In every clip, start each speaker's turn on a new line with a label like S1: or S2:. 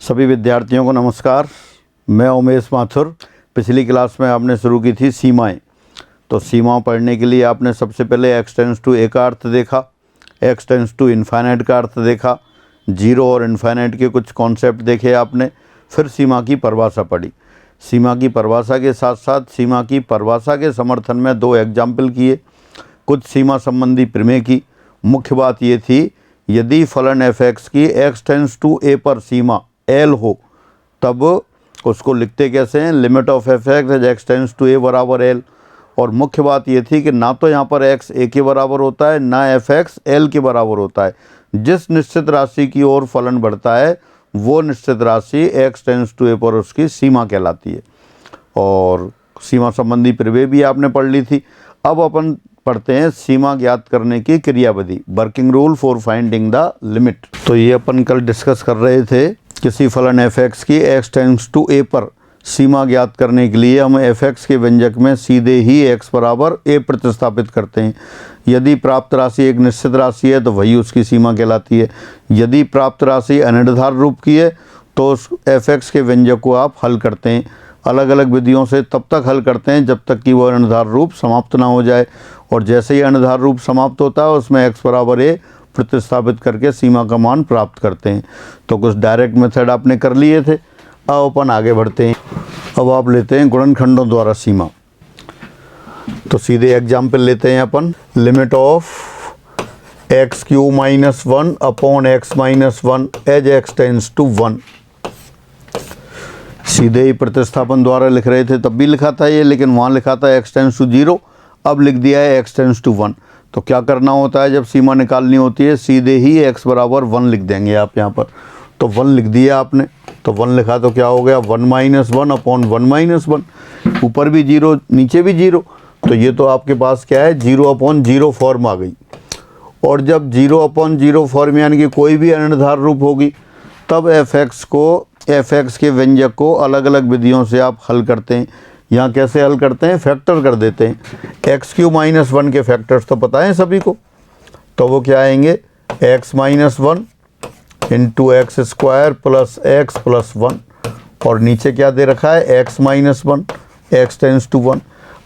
S1: सभी विद्यार्थियों को नमस्कार। मैं उमेश माथुर। पिछली क्लास में आपने शुरू की थी सीमाएं। तो सीमाओं पढ़ने के लिए आपने सबसे पहले एक्स टेंस टू ए का अर्थ देखा, एक्स टेंस टू इन्फाइनाइट का अर्थ देखा, जीरो और इन्फाइनाइट के कुछ कॉन्सेप्ट देखे आपने, फिर सीमा की परिभाषा पढ़ी। सीमा की परिभाषा के साथ साथ सीमा की परिभाषा के समर्थन में दो एग्जाम्पल किए, कुछ सीमा संबंधी प्रमेय की। मुख्य बात ये थी, यदि फलन एफ एक्स की एक्स टेंस टू ए पर सीमा एल हो तब उसको लिखते कैसे हैं, limit of f x x tends to a बराबर एल। और मुख्य बात ये थी कि ना तो यहाँ पर एक्स ए के बराबर होता है, ना एफ एक्स एल के बराबर होता है। जिस निश्चित राशि की ओर फलन बढ़ता है वो निश्चित राशि एक्स टेंस टू ए पर उसकी सीमा कहलाती है। और सीमा संबंधी प्रमेय भी आपने पढ़ ली थी। अब अपन पढ़ते हैं सीमा ज्ञात करने की क्रियाविधि, working rule for finding the limit. तो ये अपन कल डिस्कस कर रहे थे, किसी फलन एफ एक्स की एक्स टेंस टू ए पर सीमा ज्ञात करने के लिए हम एफ एक्स के व्यंजक में सीधे ही एक्स बराबर ए प्रतिस्थापित करते हैं। यदि प्राप्त राशि एक निश्चित राशि है तो वही उसकी सीमा कहलाती है। यदि प्राप्त राशि अनिर्धार रूप की है तो उस एफ एक्स के व्यंजक को आप हल करते हैं। अलग अलग विधियों से तब तक हल करते हैं जब तक कि वह अनिर्धार रूप समाप्त ना हो जाए, और जैसे ही अनिर्धार रूप समाप्त होता है उसमें एक्स बराबर ए प्रतिस्थापित करके सीमा का मान प्राप्त करते हैं। तो कुछ डायरेक्ट मेथड आपने कर लिए थे। अब अपन आगे बढ़ते हैं। अब आप लेते हैं गुणनखंडों द्वारा सीमा। तो सीधे एग्जाम्पल लेते हैं अपन, limit of x cube minus one upon x minus one as x tends to one. सीधे ही प्रतिस्थापन द्वारा लिख रहे थे तब भी लिखा था ये, लेकिन वहाँ लिखा था एक्स टेंस टू जीरो, अब लिख दिया है एक्स टेंस टू वन। तो क्या करना होता है जब सीमा निकालनी होती है, सीधे ही एक्स बराबर वन लिख देंगे आप यहाँ पर। तो वन लिख दिया आपने, तो वन लिखा तो क्या हो गया, one minus one upon one minus one. ऊपर भी जीरो नीचे भी जीरो, तो ये तो आपके पास क्या है, जीरो अपॉन जीरो फॉर्म आ गई। और जब जीरो अपॉन जीरो फॉर्म यानी कि कोई भी अनिर्धार रूप होगी तब एफ एक्स के व्यंजक को अलग अलग विधियों से आप हल करते हैं। यहाँ कैसे हल करते हैं, फैक्टर कर देते हैं। एक्स क्यू माइनस वन के फैक्टर्स तो पता है सभी को, तो वो क्या आएंगे, x minus one into x square plus x plus one, और नीचे क्या दे रखा है, x minus one x tends to one.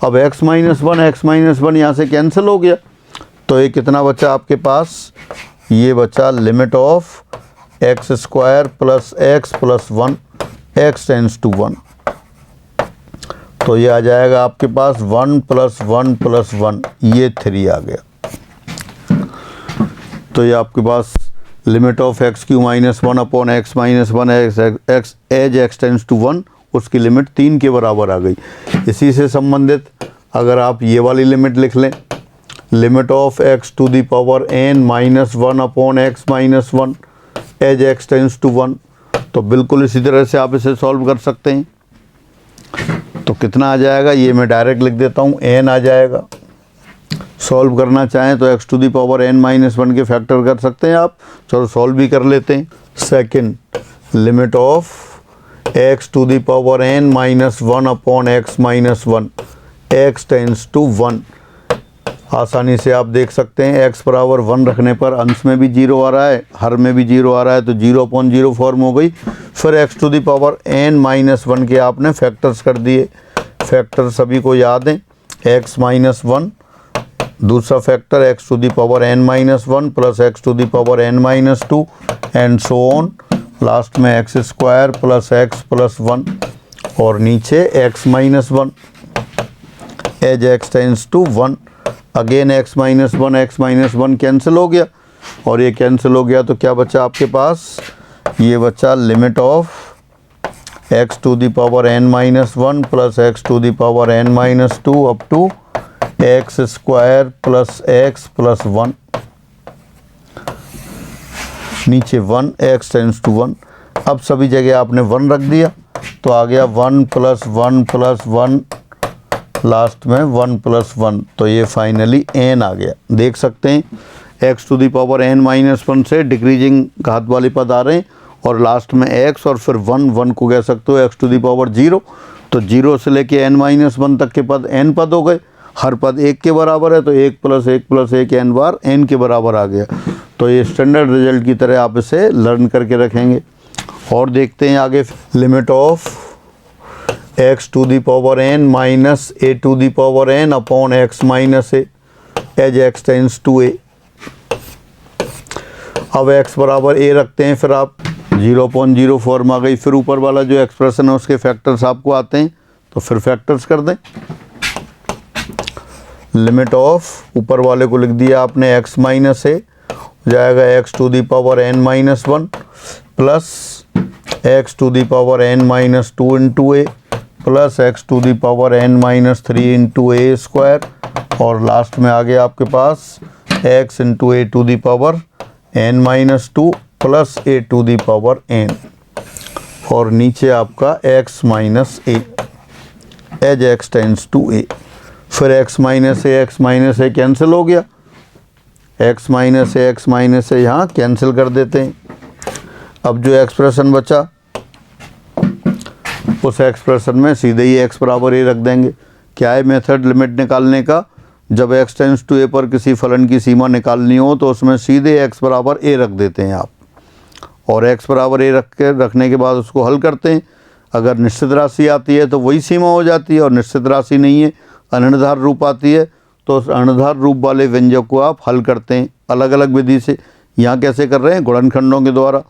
S1: अब एक्स माइनस वन यहाँ से कैंसिल हो गया, तो ये कितना बचा आपके पास, ये बचा limit of x square plus x plus one x tends to one. तो ये आ जाएगा आपके पास वन प्लस वन, ये थ्री आ गया। तो ये आपके पास limit of x cube minus one upon x minus one x as x tends to one, उसकी लिमिट तीन के बराबर आ गई। इसी से संबंधित अगर आप ये वाली लिमिट लिख लें, limit of x to the power n minus one upon x minus one as x tends to one, तो बिल्कुल इसी तरह से आप इसे सॉल्व कर सकते हैं। तो कितना आ जाएगा, ये मैं डायरेक्ट लिख देता हूँ, एन आ जाएगा। सॉल्व करना चाहें तो x to the power n minus one के फैक्टर कर सकते हैं आप। चलो सॉल्व भी कर लेते हैं। Second, limit of x to the power n minus one upon x minus one x tends to one. आसानी से आप देख सकते हैं एक्स बराबर वन रखने पर अंश में भी जीरो आ रहा है, हर में भी जीरो आ रहा है, तो जीरो अपॉन जीरो फॉर्म हो गई। फिर x to the power n minus one के आपने फैक्टर्स कर दिए। फैक्टर सभी को याद हैं, एक्स माइनस वन, दूसरा factor x to the power n minus one plus x to the power n minus two and so on. Last में x square plus x plus one, और नीचे x minus one as x tends to one. Again x minus one cancel हो गया, और ये cancel हो गया तो क्या बचा आपके पास, ये बचा limit of x to the power n minus one plus x to the power n minus two up to x square plus x plus one, नीचे one x tends to one. अब सभी जगह आपने वन रख दिया तो आ गया वन प्लस वन, लास्ट में वन प्लस वन, तो ये फाइनली एन आ गया। देख सकते हैं x to the power n minus one से डिक्रीजिंग घात वाले पद आ रहे हैं, और लास्ट में एक्स और फिर वन को कह सकते हो x to the power zero. तो जीरो से लेके एन माइनस वन तक के पद एन पद हो गए, हर पद एक के बराबर है, तो एक प्लस एक एन बार एन के बराबर आ गया। तो ये स्टैंडर्ड रिजल्ट की तरह आप इसे लर्न करके रखेंगे। और देखते हैं आगे, limit of x to the power n minus a to the power n upon x minus a as x tends to a. अब x बराबर a रखते हैं, फिर आप 0.0 फॉर्म आ गई। फिर ऊपर वाला जो एक्सप्रेशन है उसके फैक्टर्स आपको आते हैं, तो फिर फैक्टर्स कर दें। लिमिट ऑफ ऊपर वाले को लिख दिया आपने x माइनस ए, जाएगा x to the power n minus 1 plus x to the power n minus 2 into a plus x to the power n minus 3 into a square, और लास्ट में आ गया आपके पास x into a to the power n minus 2 plus a to the power n, और नीचे आपका x minus a as x tends to a। फिर x माइनस ए कैंसिल हो गया, x माइनस ए यहाँ कैंसिल कर देते हैं। अब जो एक्सप्रेशन बचा उस एक्सप्रेशन में सीधे ही x बराबर a रख देंगे। क्या है मेथड लिमिट निकालने का? जब x टेंस टू a पर किसी फलन की सीमा निकालनी हो तो उसमें सीधे x बराबर a रख देते हैं आप, और x बराबर a रखने के बाद उसको हल करते हैं। अगर निश्चित राशि आती है तो वही सीमा हो जाती है, और निश्चित राशि नहीं है, अनिर्धार रूप आती है, तो उस अनिर्धार रूप वाले व्यंजक को आप हल करते हैं अलग अलग विधि से। यहाँ कैसे कर रहे हैं? गुणनखंडों के द्वारा।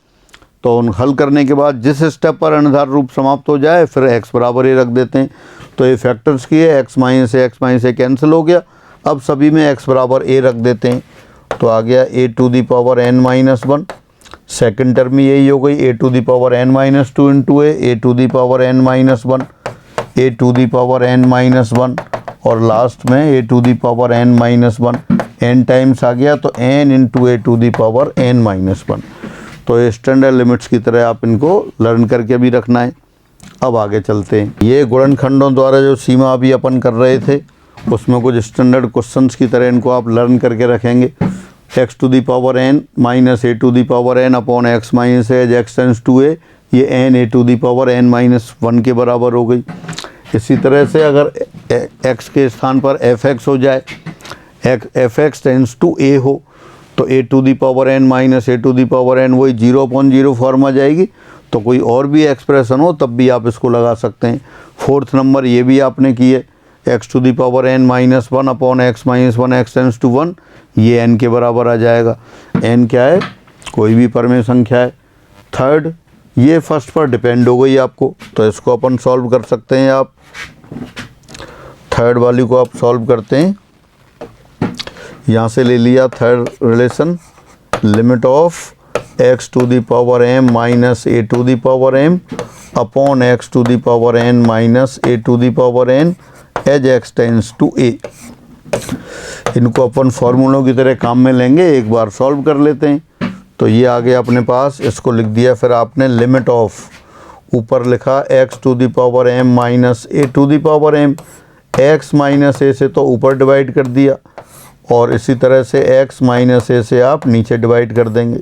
S1: तो उन हल करने के बाद जिस स्टेप पर अनिर्धार रूप समाप्त हो जाए फिर x बराबर a रख देते हैं। तो ये फैक्टर्स किए, x माइनस ए कैंसिल हो गया। अब सभी में x बराबर a रख देते हैं, तो आ गया a to the power n minus 1। Second term यही हो गई a to the power n minus 2 into a to the power n minus 1, a to the power n minus 1, और लास्ट में a to the power n minus 1 n times आ गया, तो n into a to the power n minus 1। तो ये standard limits की तरह आप इनको लर्न करके भी रखना है। अब आगे चलते हैं। ये गुणनखंडों द्वारा जो सीमा अभी अपन कर रहे थे उसमें कुछ स्टैंडर्ड क्वेश्चंस की तरह इनको आप लर्न करके रखेंगे। x to the power n minus a to the power n upon x minus as x tends to a, ये n a to the power n minus 1 के बराबर हो गई। इसी तरह से अगर x के स्थान पर fx हो जाए, fx टेंस टू a हो, तो a to the power n minus a to the power n वही 0.0 फॉर्म आ जाएगी। तो कोई और भी एक्सप्रेशन हो तब भी आप इसको लगा सकते हैं। फोर्थ नंबर ये भी आपने किए, x to the power n minus 1 upon x minus 1 x tends to 1, ये n के बराबर आ जाएगा। n क्या है? कोई भी परमेय संख्या है। थर्ड, ये फर्स्ट पर डिपेंड हो गई आपको, तो इसको अपन सॉल्व कर सकते हैं। आप थर्ड वाली को आप सॉल्व करते हैं। यहाँ से ले लिया third relation, limit of x to the power m minus a to the power m upon x to the power n minus a to the power n as x tends to a। इनको अपन फॉर्मूलों की तरह काम में लेंगे, एक बार solve कर लेते हैं। तो ये आ गया अपने पास, इसको लिख दिया। फिर आपने लिमिट ऑफ, ऊपर लिखा x to the power m minus a to the power m, x minus a से तो ऊपर डिवाइड कर दिया, और इसी तरह से x माइनस ए से आप नीचे डिवाइड कर देंगे।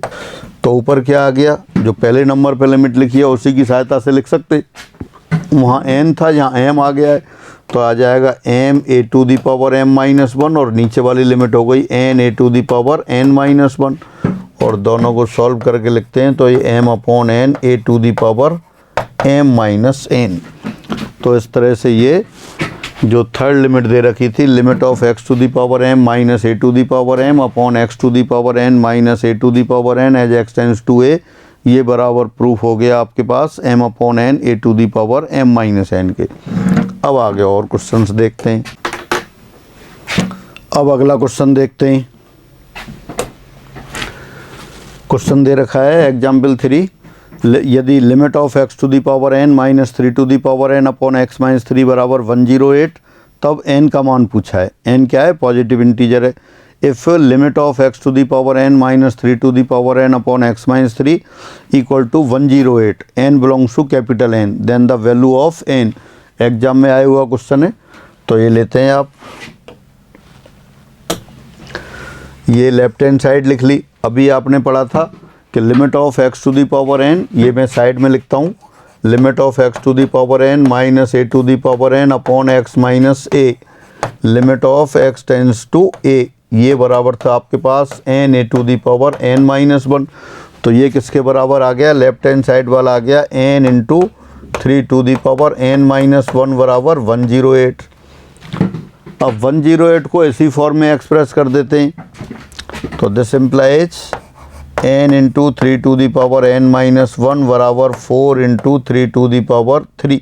S1: तो ऊपर क्या आ गया? जो पहले नंबर पे लिमिट लिखी है उसी की सहायता से लिख सकते। वहाँ n था, यहाँ m आ गया है, तो आ जाएगा m a to the power m minus 1, और नीचे वाली लिमिट हो गई n a to the power n minus 1, और दोनों को सॉल्व करके लिखते हैं तो ये m upon n a to the power m minus n। तो इस तरह से ये जो थर्ड लिमिट दे रखी थी, limit of x to the power m minus a to the power m upon x to the power n minus a to the power n as x tends to a, ये बराबर proof हो गया आपके पास m upon n a to the power m minus n के। अब आगे और क्वेश्चंस देखते हैं। अब अगला क्वेश्चन देखते हैं। क्वेश्चन दे रखा है एग्जाम्पल 3, यदि limit of x to the power n minus 3 to the power n upon x minus 3 बराबर 108, तब n का मान पूछा है। n क्या है? पॉजिटिव इंटीजर है। If limit of x to the power n minus 3 to the power n upon x minus 3 equal to 108, n belongs to capital N, then the value of n। Exam में आया हुआ question है, तो ये लेते हैं आप। ये लेफ्ट हैंड साइड लिख ली। अभी आपने पढ़ा था कि limit of x to the power n, ये मैं साइड में लिखता हूँ, limit of x to the power n minus a to the power n upon x minus a, limit of x tends to a, ये बराबर था आपके पास n a to the power n minus 1। तो ये किसके बराबर आ गया, लेफ्ट हैंड साइड वाला आ गया n into 3 to the power n-1 बराबर 108। अब 108 को इसी फॉर्म में एक्सप्रेस कर देते हैं, तो this implies n into 3 to the power n-1 बराबर 4 into 3 to the power 3,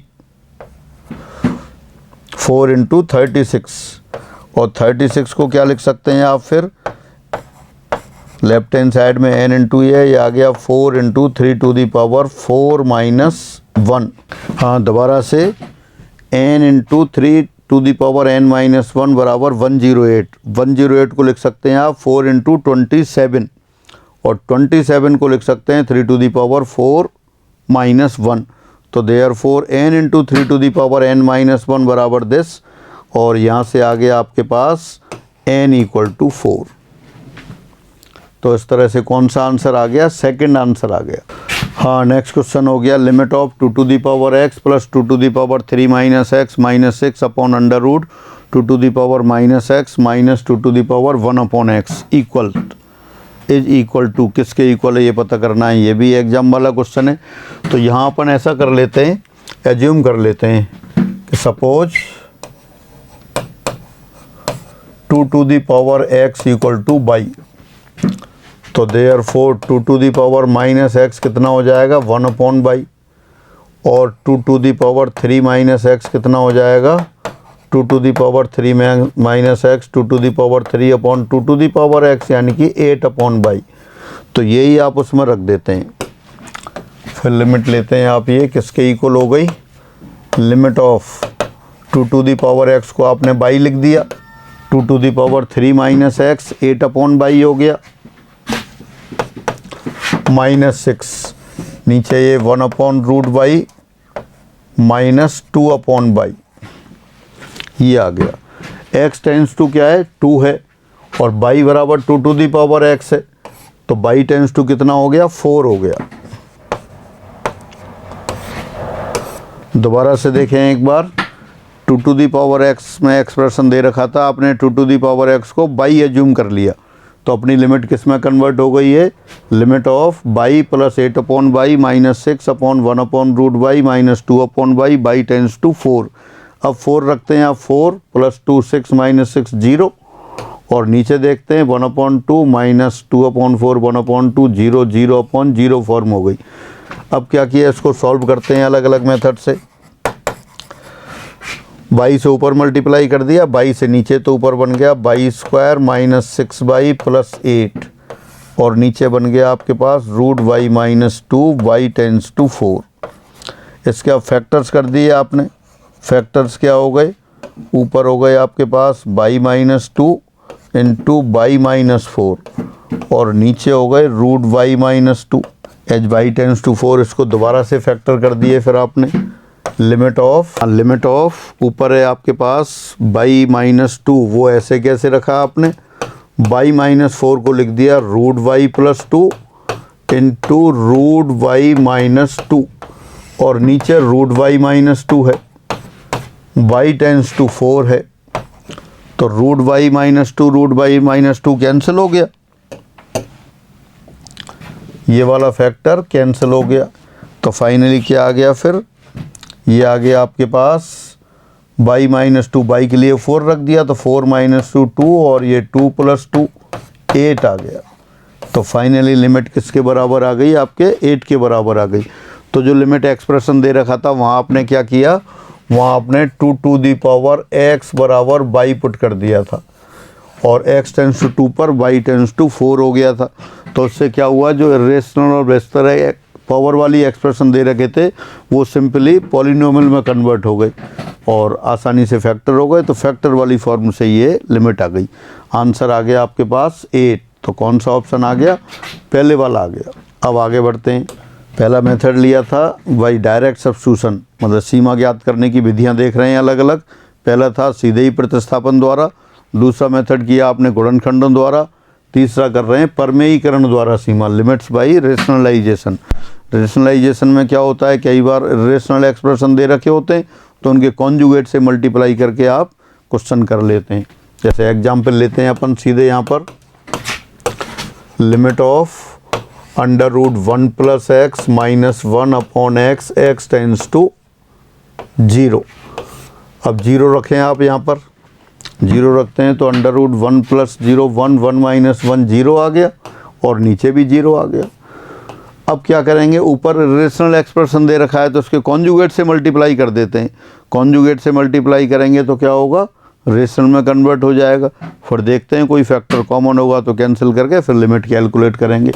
S1: 4 into 36। और 36 को क्या लिख सकते हैं आप, फिर लेफ्ट हैंड साइड में n इंटू ये आ गया 4 इंटू 3 टू दी पावर 4-1। हाँ, दोबारा से n into 3 to the power n-1 बराबर 108। 108 को लिख सकते हैं आप 4 इंटू 27, और 27 को लिख सकते हैं 3 टू दी पावर 4-1। तो therefore n into 3 to the power n-1 बराबर दिस, और यहाँ से आगे आपके पास n इक्वल टू 4। तो इस तरह से कौन सा आंसर आ गया, सेकंड आंसर आ गया। हाँ, नेक्स्ट क्वेश्चन हो गया limit of 2 to the power x plus 2 to the power 3 minus x minus 6 upon under root 2 to the power minus x minus 2 to the power 1 upon x equal is equal to, किसके equal है ये पता करना है, ये भी exam वाला question है। तो यहाँ अपन ऐसा कर लेते हैं, एज्यूम कर लेते हैं कि suppose 2 to the power x equal to y, तो therefore 2 to the power minus x कितना हो जाएगा 1 अपॉन बाई, और 2 to the power 3 minus x कितना हो जाएगा 2 to the power 3 minus x 2 to the power 3 upon 2 to the power x, यानी कि 8 अपॉन बाई। तो यही आप उसमें रख देते हैं, फिर लिमिट लेते हैं आप, ये किसके इक्वल हो गई, limit of 2 to the power x को आपने बाई लिख दिया, 2 to the power 3 minus x 8 upon y हो गया, माइनस 6, नीचे ये 1 upon root y minus 2 upon y, ये आ गया। x टेंस टू क्या है 2 है, और बाई बराबर 2 टू दी पावर x है, तो बाई टेंस टू कितना हो गया 4 हो गया। दोबारा से देखें एक बार, 2 टू दी पावर x में एक्सप्रेशन दे रखा था आपने, 2 टू दी पावर x को बाई एज्यूम कर लिया, तो अपनी लिमिट किस में कन्वर्ट हो गई है, limit of y plus 8 upon y minus 6 upon 1 upon root y minus 2 upon y, y tends to 4। अब 4 रखते हैं आप, 4 प्लस 2 6 माइनस 6 0, और नीचे देखते हैं 1 upon 2 minus 2 upon 4 1 upon 2 0 0 upon 0 form हो गई। अब क्या किया, इसको सॉल्व करते हैं अलग अलग मेथड से। बाई से ऊपर मल्टीप्लाई कर दिया, बाई से नीचे तो ऊपर बन गया y square minus 6 y plus 8, और नीचे बन गया आपके पास root y minus 2 y tends to 4। इसके अब फैक्टर्स कर दिए आपने, फैक्टर्स क्या हो गए, ऊपर हो गए आपके पास y minus 2 into y minus 4, और नीचे हो गए root y minus 2 h y tends to 4। इसको दोबारा से फैक्टर कर दिए फिर आपने, लिमिट ऑफ ऊपर है आपके पास बाई माइनस 2, वो ऐसे कैसे रखा आपने, बाई माइनस 4 को लिख दिया root y plus 2 into root y minus 2, और नीचे रूट वाई माइनस 2 है, बाई टेंस टू 4 है, तो root y minus 2 root y minus 2 cancel हो गया, ये वाला फैक्टर कैंसिल हो गया। तो फाइनली क्या आ गया, फिर ये आ गया आपके पास बाई माइनस 2, बाई के लिए 4 रख दिया, तो 4 माइनस 2 2, और ये 2 प्लस 2 8 आ गया। तो फाइनली लिमिट किसके बराबर आ गई, आपके 8 के बराबर आ गई। तो जो लिमिट एक्सप्रेशन दे रखा था वहाँ आपने क्या किया, वहाँ आपने 2 टू दी पावर x बराबर बाई पुट कर दिया था, और x टेंस टू 2 पर y टेंस टू 4 हो गया था। तो उससे क्या हुआ, जो इरेशनल और रेशनल पावर वाली एक्सप्रेशन दे रखे थे वो सिंपली पॉलिनोमियल में कन्वर्ट हो गए और आसानी से फैक्टर हो गए। तो फैक्टर वाली फॉर्म से ये लिमिट आ गई। आंसर आ गया आपके पास 8। तो कौन सा ऑप्शन आ गया, पहले वाला आ गया। अब आगे बढ़ते हैं। पहला मेथड लिया था बाई डायरेक्ट सब्स्टिट्यूशन, मतलब सीमा ज्ञात करने की विधियां देख रहे हैं अलग अलग। पहला था सीधे ही प्रतिस्थापन द्वारा, दूसरा मेथड किया आपने गुणनखंडन द्वारा, तीसरा कर रहे हैं परमेयीकरण द्वारा सीमा, लिमिट्स बाई रेशनलाइजेशन। रेशनलाइजेशन में क्या होता है, कई बार रेशनल एक्सप्रेशन दे रखे होते हैं तो उनके कॉन्जुगेट से मल्टीप्लाई करके आप क्वेश्चन कर लेते हैं। जैसे एग्जाम्पल लेते हैं अपन सीधे यहाँ पर, limit of under root 1 plus x minus 1 upon x, x tends to 0। अब 0 रखें आप यहाँ पर, 0 रखते हैं तो अंडर रूट 1 प्लस 0 1, 1 माइनस 1 0 आ गया और नीचे भी 0 आ गया। अब क्या करेंगे, ऊपर रेशनल एक्सप्रेशन दे रखा है तो उसके कॉन्जुगेट से मल्टीप्लाई कर देते हैं। कॉन्जुगेट से मल्टीप्लाई करेंगे तो क्या होगा, रेशनल में कन्वर्ट हो जाएगा। फिर देखते हैं कोई फैक्टर कॉमन होगा तो कैंसिल करके फिर लिमिट कैलकुलेट करेंगे।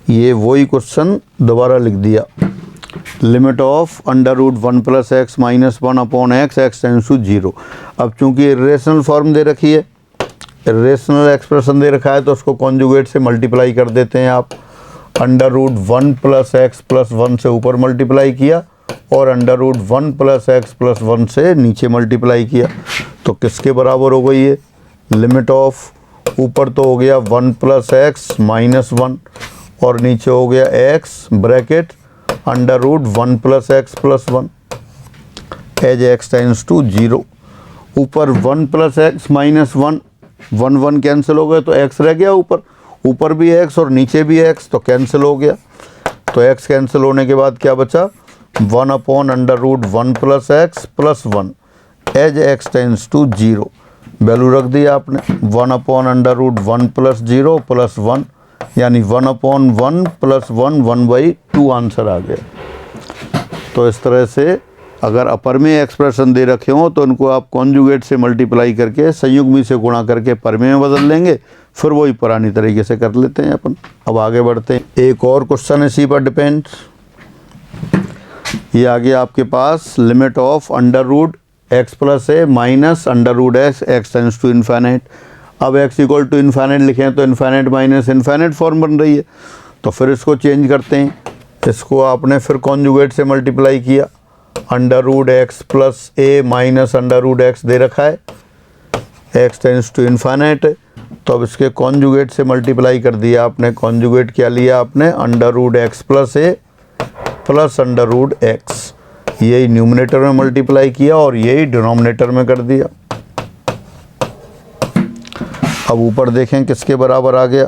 S1: ये वही क्वेश्चन दोबारा लिख दिया, limit of under root 1 plus x minus 1 upon x, x tends to 0। अब चूंकि रेशनल फॉर्म दे रखी है, रेशनल एक्सप्रेशन दे रखा है तो उसको कॉन्जुगेट से मल्टीप्लाई कर देते हैं आप। Under root 1 plus x plus 1 से ऊपर मल्टीप्लाई किया और under root 1 plus x plus 1 से नीचे मल्टीप्लाई किया तो किसके बराबर हो गई है, लिमिट ऑफ ऊपर तो हो गया 1 प्लस एक्स माइनस 1 और नीचे हो गया x bracket under root 1 plus x plus 1 as x tends to 0। ऊपर 1 प्लस एक्स माइनस 1, 1 1 कैंसिल हो गए तो एक्स रह गया ऊपर, ऊपर भी एक्स और नीचे भी एक्स तो कैंसिल हो गया। तो एक्स कैंसिल होने के बाद क्या बचा, 1 upon under root 1 plus x plus 1 as x tends to 0। Value रख दिया आपने 1 upon under root 1 plus 0 plus 1 यानी 1 अपॉन 1 प्लस 1, 1/2 आंसर आ गया। तो इस तरह से अगर अपर में एक्सप्रेशन दे रखे हों तो उनको आप कॉन्जुगेट से मल्टीप्लाई करके संयुग्मी से गुणा करके परमे में बदल लेंगे, फिर वही पुरानी तरीके से कर लेते हैं अपन। अब आगे बढ़ते हैं, एक और क्वेश्चन इसी पर डिपेंड। ये आगे आपके पास limit of under root x plus a minus under root x, x tends to infinite. अब एक्स इक्वल टू इन्फाइनाइट लिखें तो इन्फाइनाइट माइनस इन्फाइनाइट फॉर्म बन रही है, तो फिर इसको चेंज करते हैं। इसको आपने फिर कॉन्जुगेट से मल्टीप्लाई किया, under root x plus a minus under root x दे रखा है, एक्स टेंस टू इन्फाइनाइट, तो अब इसके कॉन्जुगेट से मल्टीप्लाई कर दिया आपने। कॉन्जुगेट क्या लिया आपने, under root x plus a plus under root x, यही न्यूमरेटर में मल्टीप्लाई किया और यही डिनोमिनेटर में कर दिया। अब ऊपर देखें किसके बराबर आ गया,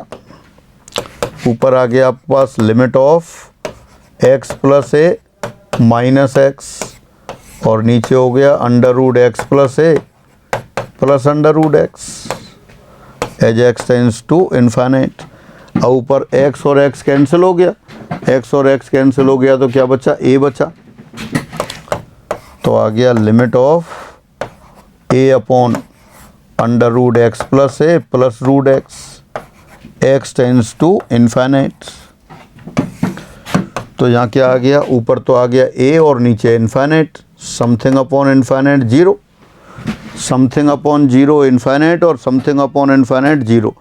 S1: ऊपर आ गया आपके पास limit of x plus a minus x और नीचे हो गया under root x plus a plus under root x as x tends to infinite. अब ऊपर एक्स और एक्स कैंसिल हो गया, एक्स और एक्स कैंसिल हो गया तो क्या बचा, ए बचा। तो आ गया limit of a upon under root x plus a plus root x, x tends to infinite. तो यहाँ क्या आ गया, ऊपर तो आ गया ए और नीचे infinite, something upon infinite 0, something upon 0 infinite और समथिंग अपॉन इन्फाइनाइट 0।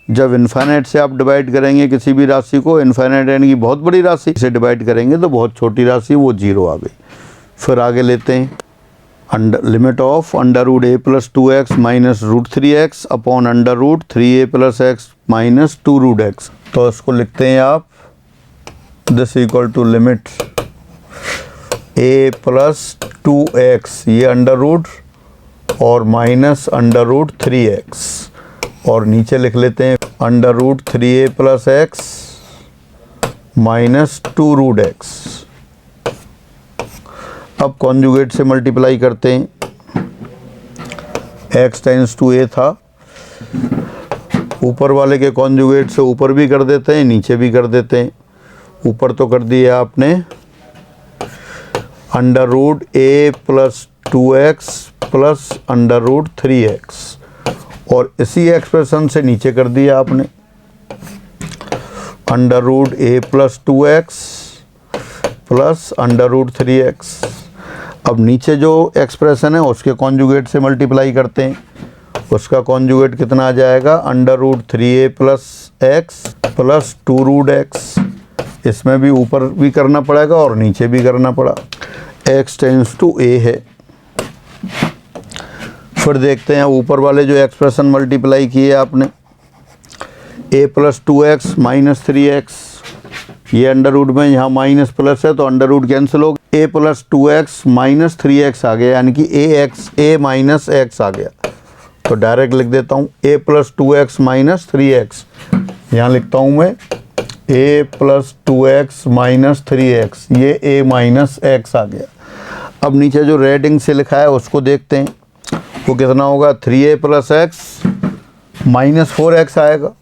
S1: जब इन्फाइनाइट से आप डिवाइड करेंगे किसी भी राशि को, इन्फाइनाइट यानी कि बहुत बड़ी राशि से डिवाइड करेंगे तो बहुत छोटी राशि वो 0 आ गई। फिर आगे लेते हैं, limit of under root a plus 2x minus root 3x upon under root 3a plus x minus 2 root x. तो इसको लिखते हैं आप, this equal to limit a plus 2x, ये अंडर रूट और माइनस अंडर रूट 3x और नीचे लिख लेते हैं under root 3a plus x minus 2 root x. अब कॉन्जुगेट से मल्टीप्लाई करते हैं, एक्स टेंस टू ए था, ऊपर वाले के कॉन्जुगेट से ऊपर भी कर देते हैं नीचे भी कर देते हैं। ऊपर तो कर दिया आपने under root a plus 2x plus under root 3x और इसी एक्सप्रेशन से नीचे कर दिया आपने under root a plus 2x plus under root 3x। अब नीचे जो एक्सप्रेशन है उसके कॉन्जुगेट से मल्टीप्लाई करते हैं, उसका कॉन्जुगेट कितना आ जाएगा, under root 3a plus x plus 2 root x. इसमें भी ऊपर भी करना पड़ेगा और नीचे भी करना पड़ा, एक्स टेंस टू ए है। फिर देखते हैं ऊपर वाले जो एक्सप्रेशन मल्टीप्लाई किए आपने, a plus 2x minus 3x, ये अंडर रूट में यहाँ माइनस प्लस है तो अंडर रूट कैंसिल हो गया, a plus 2x minus 3x आ गया यानी कि a माइनस x आ गया। तो डायरेक्ट लिख देता हूँ a plus 2x minus 3x, यहाँ लिखता हूँ मैं a plus 2x minus 3x, ये a माइनस x आ गया। अब नीचे जो रेडिंग से लिखा है उसको देखते हैं, वो कितना होगा, 3a plus x minus 4x आएगा,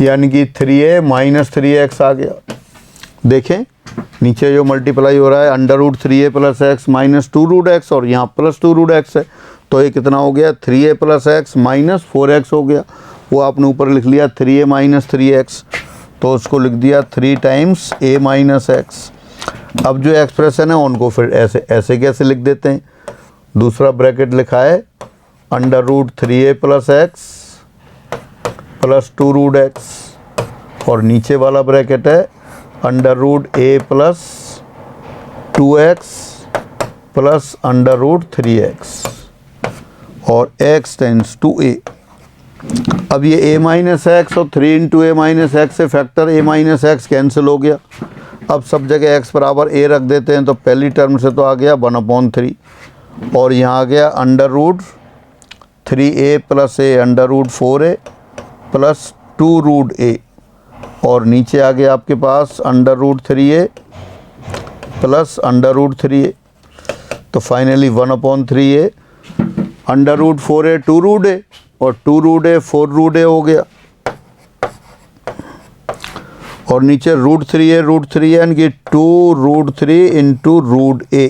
S1: यानी कि 3a माइनस 3x आ गया। देखें नीचे जो मल्टीप्लाई हो रहा है under root 3a plus x minus 2 root x, और यहाँ प्लस 2 रूट एक्स है, तो ये कितना हो गया, 3a plus x minus 4x हो गया। वो आपने ऊपर लिख लिया 3a माइनस 3x, तो उसको लिख दिया 3 टाइम्स a माइनस x। अब जो एक्सप्रेशन है उनको फिर ऐसे ऐसे कैसे लिख देते हैं, दूसरा ब्रैकेट लिखा है under root 3a plus x plus 2 root x, और नीचे वाला ब्रैकेट है under root a plus 2x plus under root 3x, और x टेंस टू a। अब ये a माइनस एक्स और 3 इंटू a माइनस एक्स से factor a minus x cancel हो गया। अब सब जगह x बराबर a रख देते हैं, तो पहली टर्म से तो आ गया 1/3, और यहाँ आ गया under root 3a plus a under root 4a plus 2 root a, और नीचे आ गया आपके पास under root 3a plus under root 3a, तो finally 1/3a, under root 4a 2 root a, और 2 रूट a 4 रूट a हो गया, और नीचे रूट 3a यानी कि 2 रूट 3 इंटू रूट a,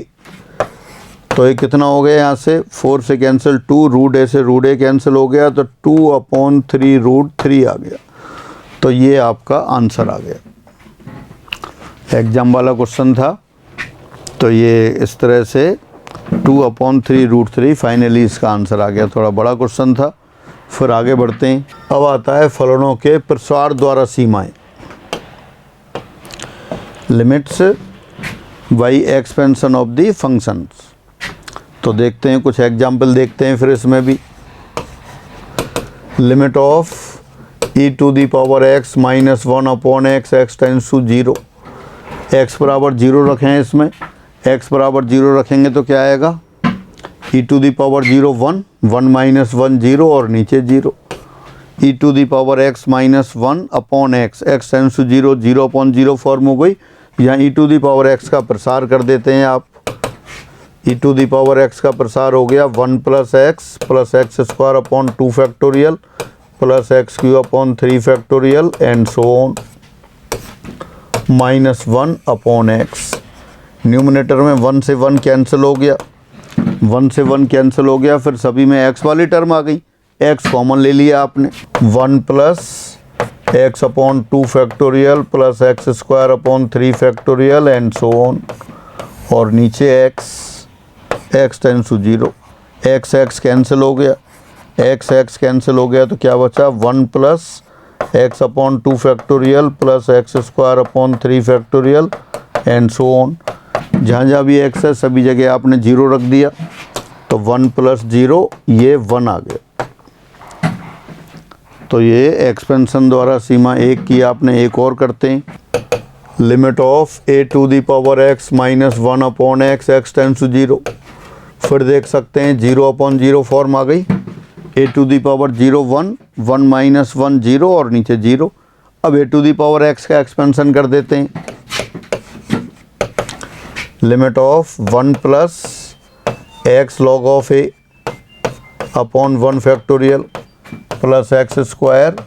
S1: तो ये कितना हो गया, यहाँ से 4 से कैंसिल, 2 रूट a से रूट a कैंसिल हो गया, तो 2/3 रूट 3 आ गया। तो ये आपका आंसर आ गया। एग्जाम वाला क्वेश्चन था, तो ये इस तरह से 2/3 रूट 3 फाइनली इसका आंसर आ गया। थोड़ा बड़ा क्वेश्चन था। फिर आगे बढ़ते हैं। अब आता है फलनों के प्रसार द्वारा सीमाएं, limits by expansion of the functions. तो देखते हैं कुछ एग्जाम्पल देखते हैं फिर इसमें भी। Limit of e to the power x minus 1/x x tends to 0। x बराबर 0 रखें, इसमें x बराबर 0 रखेंगे तो क्या आएगा, e to the power 0 1, 1 minus 1 0, और नीचे 0। e to the power x minus 1/x x tends to 0, 0/0 form हो गई। यहाँ e to the power x का प्रसार कर देते हैं आप, e to the power x का प्रसार हो गया 1 plus x square upon 2 factorial plus x³ 3 factorial and so on, minus 1/x। Numerator में 1 से 1 कैंसिल हो गया, 1 से 1 कैंसिल हो गया, फिर सभी में x वाली टर्म आ गई, x कॉमन ले लिया आपने, 1 plus x/2 factorial plus x² 3 factorial and so on, और नीचे x tends to 0, x cancel हो गया, x कैंसिल हो गया, तो क्या बचा 1 plus x/2 factorial plus x² 3 factorial and so on. जहाँ जहाँ भी x है सभी जगह आपने 0 रख दिया, तो 1 प्लस 0 ये 1 आ गया। तो ये एक्सपेंशन द्वारा सीमा 1 की आपने। एक और करते हैं। Limit of a to the power x minus 1/x x tends to 0। फिर देख सकते हैं 0/0 फॉर्म आ गई, a to the power 0 1, 1 minus 1 0, और नीचे 0। अब a to the power x का एक्सपेंशन कर देते हैं। Limit of 1 plus x log of a upon 1 factorial plus x²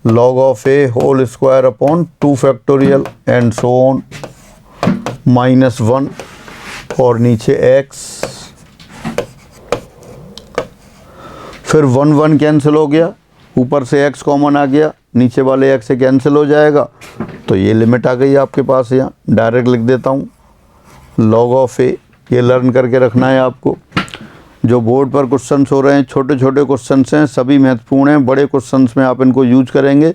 S1: log of a whole square upon 2 factorial and so on, minus 1, और नीचे x। फिर 1 1 कैंसिल हो गया, ऊपर से x कॉमन आ गया, नीचे वाले x से कैंसिल हो जाएगा, तो ये लिमिट आ गई आपके पास। यहाँ डायरेक्ट लिख देता हूँ लॉग ऑफ a। ये लर्न करके रखना है आपको। जो बोर्ड पर क्वेश्चंस हो रहे हैं छोटे छोटे क्वेश्चंस हैं, सभी महत्वपूर्ण हैं। बड़े क्वेश्चंस में आप इनको यूज करेंगे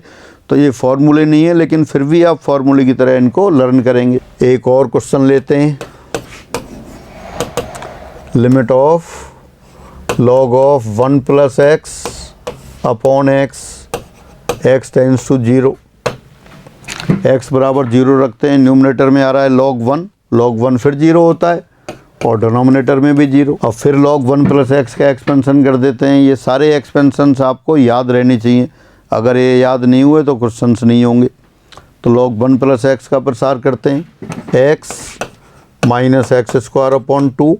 S1: तो ये फॉर्मूले नहीं है, लेकिन फिर भी आप फॉर्मूले की तरह इनको लर्न करेंगे। एक और क्वेश्चन लेते हैं। Limit of log of 1 plus x upon x tends to 0। X बराबर 0 रखते हैं। न्यूमरेटर में आ रहा है log 1 फिर 0 होता है, और डिनोमिनेटर में भी 0। अब फिर log 1 प्लस एक्स का एक्सपेंशन कर देते हैं। ये सारे एक्सपेंशंस आपको याद रहने चाहिए, अगर ये याद नहीं हुए तो क्वेश्चंस नहीं होंगे। तो log 1 प्लस एक्स का प्रसार करते हैं, x minus x square upon 2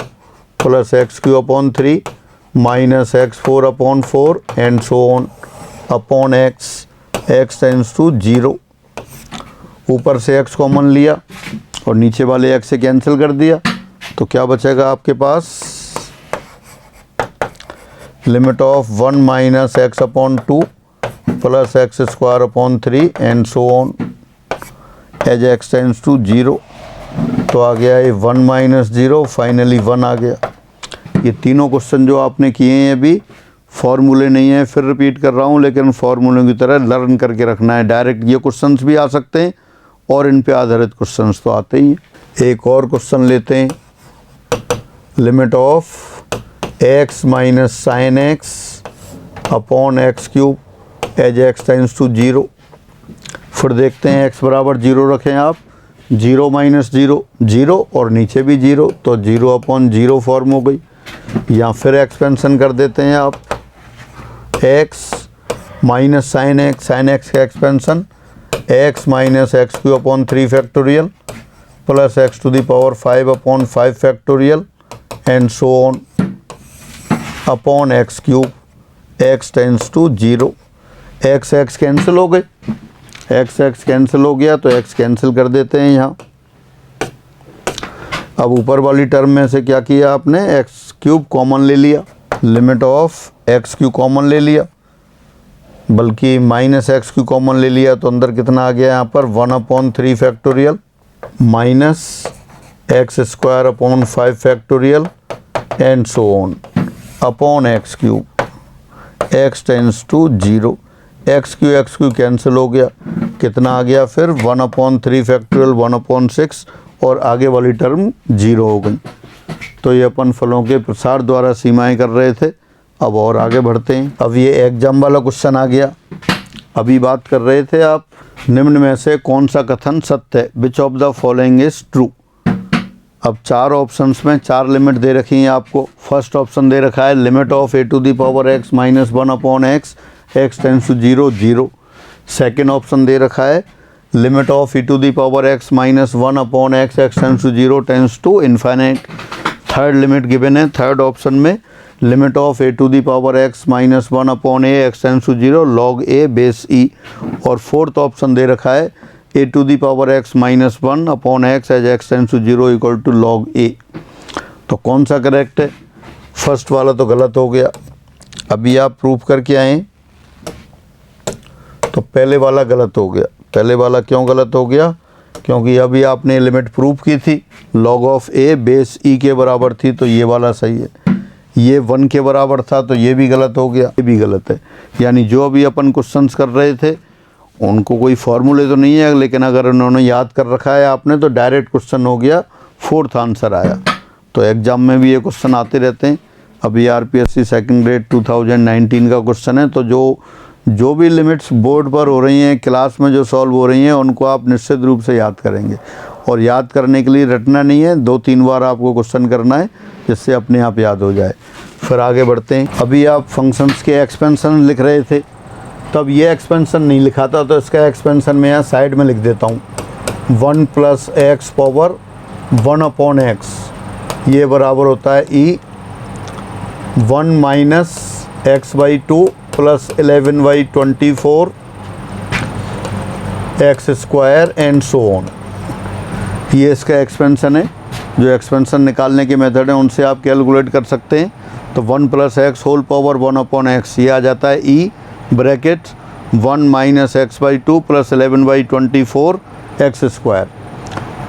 S1: plus x cube upon 3 minus x 4 upon 4 and so on upon x tends to 0। ऊपर से x कॉमन लिया और नीचे वाले x से कैंसिल कर दिया, तो क्या बचेगा आपके पास, limit of 1 minus x upon 2 plus x square upon 3 and so on as x tends to 0। तो आ गया ये 1 माइनस 0, फाइनली 1 आ गया। ये तीनों क्वेश्चन जो आपने किए हैं अभी फॉर्मूले नहीं है, फिर रिपीट कर रहा हूँ, लेकिन फॉर्मूले की तरह लर्न करके रखना है। डायरेक्ट ये क्वेश्चंस भी आ सकते हैं और इन पे आधारित क्वेश्चंस तो आते ही हैं। एक और क्वेश्चन लेते हैं, limit of x minus sine x upon x cube as x tends to 0। फिर देखते हैं x बराबर 0 रखें आप, 0 माइनस 0 0 और नीचे भी 0, तो 0 अपॉन 0 फॉर्म हो गई। या फिर एक्सपेंशन कर देते हैं आप, x माइनस साइन एक्स का expansion x minus x cube upon 3 factorial plus x to the power 5 upon 5 factorial and so on upon x cube x tends to 0। x cancel हो गए, x कैंसिल हो गया तो x cancel कर देते हैं यहाँ। अब ऊपर वाली टर्म में से क्या किया आपने, एक्स क्यूब कॉमन ले लिया, limit of x cube common ले लिया, बल्कि माइनस एक्स क्यूब कॉमन ले लिया, तो अंदर कितना आ गया यहाँ पर 1 upon 3 factorial minus x square upon 5 factorial and so on upon x cube x tends to 0। X cube cancel हो गया, कितना आ गया फिर 1 अपॉन 3 फैक्टोरियल 1 अपॉन 6 और आगे वाली टर्म 0 हो गई। तो ये अपन फलों के प्रसार द्वारा सीमाएं कर रहे थे। अब और आगे बढ़ते हैं। अब ये एग्जाम वाला क्वेश्चन आ गया। अभी बात कर रहे थे आप, निम्न में से कौन सा कथन सत्य है, which of the following is true. अब 4 ऑप्शंस में 4 लिमिट दे रखी हैं आपको। फर्स्ट ऑप्शन दे रखा है limit of a to the power x minus 1 upon x tends to 0 0। Second option दे रखा है limit of e to the power x minus 1 upon x tends to 0 tends to infinite. Third limit given है third option में, limit of a to the power x minus 1 upon a x tends to 0 log a base e। और fourth option दे रखा है a to the power x minus 1 upon x as x tends to 0 equal to log a। तो कौन सा correct है, first वाला तो गलत हो गया। अभी आप प्रूफ करके आए तो पहले वाला गलत हो गया। पहले वाला क्यों गलत हो गया, क्योंकि अभी आपने लिमिट प्रूफ की थी log of a base e के बराबर थी, तो ये वाला सही है। ये 1 के बराबर था तो ये भी गलत हो गया, ये भी गलत है। यानी जो अभी अपन क्वेश्चंस कर रहे थे उनको कोई फार्मूले तो नहीं है, लेकिन अगर उन्होंने याद कर रखा है आपने तो डायरेक्ट क्वेश्चन हो गया, फोर्थ आंसर आया। तो एग्ज़ाम में भी ये क्वेश्चन आते रहते हैं। अभी RPSC सेकंड ग्रेड 2019 का क्वेश्चन है। तो जो भी लिमिट्स बोर्ड पर हो रही हैं, क्लास में जो सॉल्व हो रही हैं, उनको आप निश्चित रूप से याद करेंगे। और याद करने के लिए रटना नहीं है, 2-3 बार आपको क्वेश्चन करना है जिससे अपने आप याद हो जाए। फिर आगे बढ़ते हैं। अभी आप फंक्शंस के एक्सपेंशन लिख रहे थे, तब ये एक्सपेंशन नहीं लिखा था, तो इसका एक्सपेंशन मैं यहाँ साइड में लिख देता हूँ। 1 plus x power 1 upon x, ये बराबर होता है e 1 minus x by 2 plus 11 by 24 x square and so on. ये इसका एक्सपेंशन है। जो एक्सपेंशन निकालने के मेथड है उनसे आप कैलकुलेट कर सकते हैं। तो 1 plus x whole power 1 upon x, ये आ जाता है e bracket 1 minus x by 2 plus 11 by 24 x square.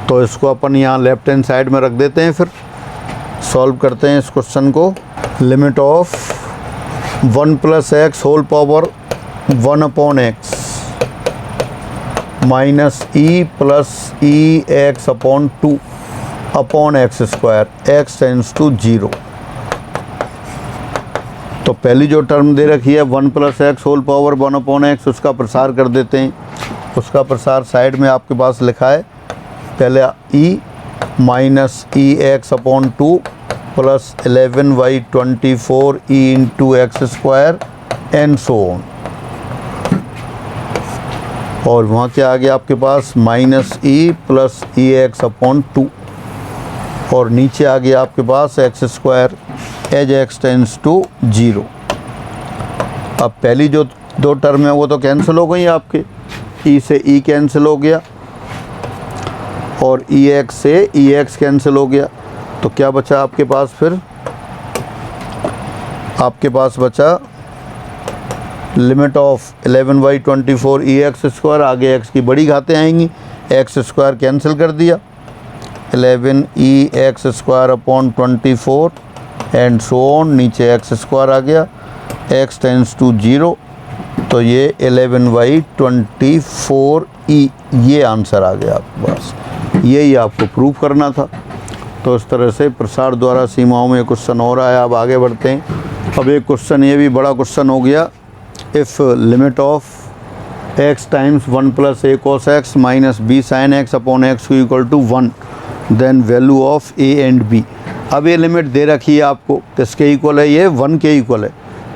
S1: तो इसको अपन यहाँ लेफ्ट हैंड साइड में रख देते हैं। फिर सॉल्व करते हैं इस क्वेश्चन को। Limit of 1 plus x whole power 1 upon x minus e plus e x upon 2 upon x square x tends to 0। तो पहली जो टर्म दे रखी है 1 plus x whole power 1 upon x, उसका प्रसार कर देते हैं। उसका प्रसार साइड में आपके पास लिखा है, पहले e minus e x upon 2 plus 11 by 24 e into x square and so on. और वहाँ क्या आ गया आपके पास minus e plus e x upon 2 और नीचे आ गया आपके पास x square as x tends to 0। अब पहली जो दो टर्म है वो तो कैंसिल हो गई आपके, ई से ई कैंसिल हो गया और ई एक्स से ई एक्स कैंसिल हो गया। तो क्या बचा आपके पास, फिर आपके पास बचा limit of 11/24 E x square, आगे एक्स की बड़ी घातें आएंगी, एक्स स्क्वायर कैंसिल कर दिया, 11 e x square upon 24 and so on, नीचे एक्स स्क्वायर आ गया, एक्स टेंस टू 0, तो ये 11/24 ई, ये आंसर आ गया आपके पास। यही आपको प्रूव करना था। तो इस तरह से प्रसार द्वारा सीमाओं में क्वेश्चन हो रहा है। अब आगे बढ़ते हैं। अब एक क्वेश्चन ये भी बड़ा क्वेश्चन हो गया, if limit of x times 1 plus a cos x minus b sin x upon x cube equal to 1 then value of a and b। अब ये लिमिट दे रखी है आपको, किसके इक्वल है, ये 1 के इक्वल है।